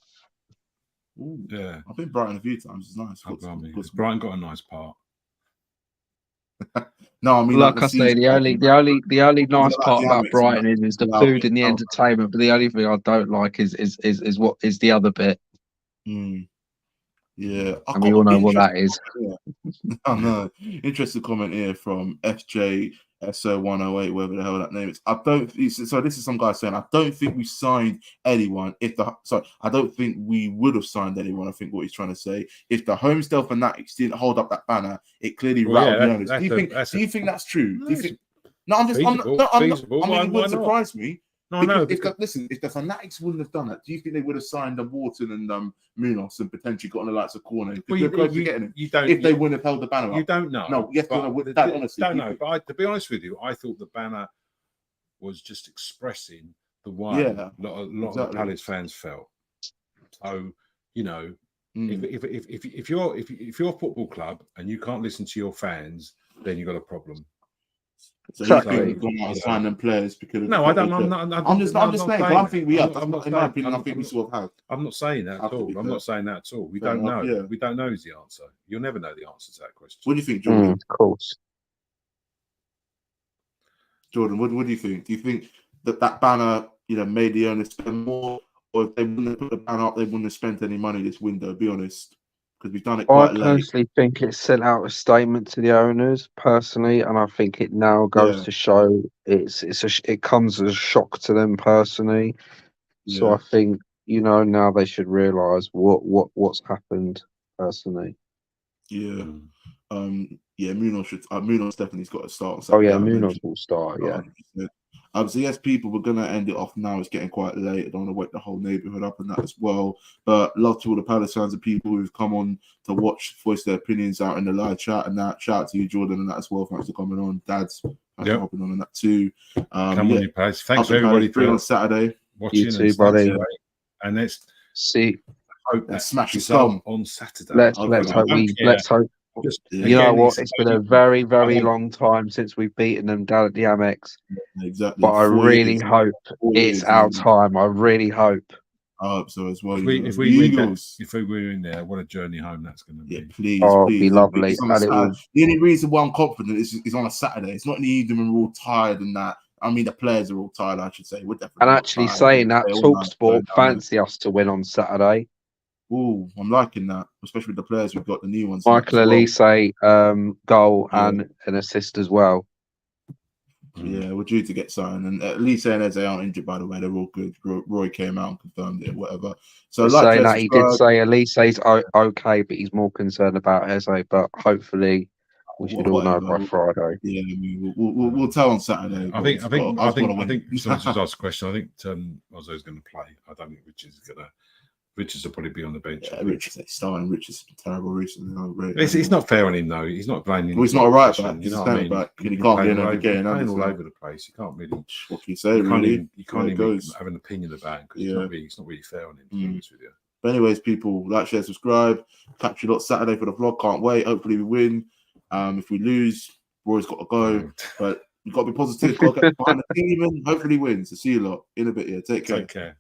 [SPEAKER 1] Ooh, yeah, I've been Brighton a few times. It's nice.
[SPEAKER 2] Brighton got a nice part.
[SPEAKER 1] No, I mean,
[SPEAKER 3] like I say, the only nice part about Brighton is the food and the entertainment. But the only thing I don't like is what is the other bit.
[SPEAKER 1] Yeah,
[SPEAKER 3] and we all know what that is.
[SPEAKER 1] I know. Interesting comment here from FJSO108, whatever the hell that name is. So this is some guy saying, I don't think we signed anyone. I don't think we would have signed anyone. I think what he's trying to say, if the Homesdale fanatics didn't hold up that banner, it clearly rattled the owners. Do you think that's true?
[SPEAKER 2] No,
[SPEAKER 1] do you think? No, I'm just. It wouldn't surprise me.
[SPEAKER 2] No, no.
[SPEAKER 1] If the fanatics wouldn't have done that, do you think they would have signed Wharton and Munoz and potentially got on the likes of Cornet? Because we're close to getting him. If they wouldn't have held the banner up.
[SPEAKER 2] You don't know.
[SPEAKER 1] No, yes, honestly.
[SPEAKER 2] Don't know. But to be honest with you, I thought the banner was just expressing the way a lot of Palace fans felt. So, you know, if you're a football club and you can't listen to your fans, then you've got a problem.
[SPEAKER 1] So exactly. Going out and signing players because
[SPEAKER 2] no, I don't.
[SPEAKER 1] I'm just saying. I think we have. In my opinion, I think we sort of have.
[SPEAKER 2] I'm not saying that at all. I'm not saying that at all. We don't know. Yeah. We don't know is the answer. You'll never know the answer to that question.
[SPEAKER 1] What do you think, Jordan?
[SPEAKER 3] Of course.
[SPEAKER 1] Jordan, what do you think? Do you think that banner, made the owners spend more, or if they wouldn't have put the banner up, they wouldn't have spent any money this window? Be honest, because we've done it
[SPEAKER 3] I
[SPEAKER 1] quite late.
[SPEAKER 3] personally think it sent out a statement to the owners personally, and I think it now goes to show it comes as a shock to them personally. So I think now they should realise what's happened personally.
[SPEAKER 1] Yeah. Munoz definitely's got to start on
[SPEAKER 3] Oh
[SPEAKER 1] Saturday.
[SPEAKER 3] yeah, Munoz will start. Yeah.
[SPEAKER 1] 100%. So yes, people, we're gonna end it off now. It's getting quite late. I don't want to wake the whole neighbourhood up and that as well. But love to all the Palace fans and people who've come on to watch, voice their opinions out in the live chat and that. Shout out to you, Jordan, and that as well. Thanks for coming on, Dads. Thanks for hopping on and that too.
[SPEAKER 2] Come on, you Palace. Thanks for everybody for
[SPEAKER 1] on Saturday.
[SPEAKER 2] Watching
[SPEAKER 3] you too, buddy.
[SPEAKER 2] And let's
[SPEAKER 3] see.
[SPEAKER 2] Hope that
[SPEAKER 1] smash the scum
[SPEAKER 2] on Saturday.
[SPEAKER 3] Let's hope. You know what? It's been a very, very long time since we've beaten them down at the Amex.
[SPEAKER 1] Exactly.
[SPEAKER 3] But I really hope it's our time. I really hope.
[SPEAKER 1] I hope so as well.
[SPEAKER 2] If we were in there, what a journey home that's going to be.
[SPEAKER 1] Yeah, please.
[SPEAKER 3] It'd be lovely.
[SPEAKER 1] The only reason why I'm confident is on a Saturday. It's not in the evening when we're all tired and that. I mean, the players are all tired, I should say. We're definitely.
[SPEAKER 3] And actually saying that, TalkSport fancy us to win on Saturday.
[SPEAKER 1] Oh, I'm liking that, especially with the players we've got, the new ones.
[SPEAKER 3] Michael Elise, goal and an assist as well.
[SPEAKER 1] Yeah, we're due to get something. And Elise and Eze aren't injured, by the way. They're all good. Roy came out and confirmed it, whatever. So,
[SPEAKER 3] saying that, he did say Elise's okay, but he's more concerned about Eze. But hopefully, we should all know by Friday.
[SPEAKER 1] Yeah, we'll tell on Saturday.
[SPEAKER 2] I think. Someone just asked a question. I think Ozzo's going to play. I don't think Richards will probably be on the bench.
[SPEAKER 1] Yeah, Richards starting. Richards has been terrible recently.
[SPEAKER 2] It's not fair on him though. He's not playing.
[SPEAKER 1] Well, he's not a right back. He's a centre back. He can't get in again.
[SPEAKER 2] Playing all over the place. You can't really.
[SPEAKER 1] What can you say? Really,
[SPEAKER 2] you can't even have an opinion about him because it's not really fair on him. To be honest with you.
[SPEAKER 1] But anyways, people, like, share, subscribe. Catch you lot Saturday for the vlog. Can't wait. Hopefully we win. If we lose, Roy's got to go. But you've got to be positive. Got to get behind the team and hopefully win. So see you lot in a bit here. Take care.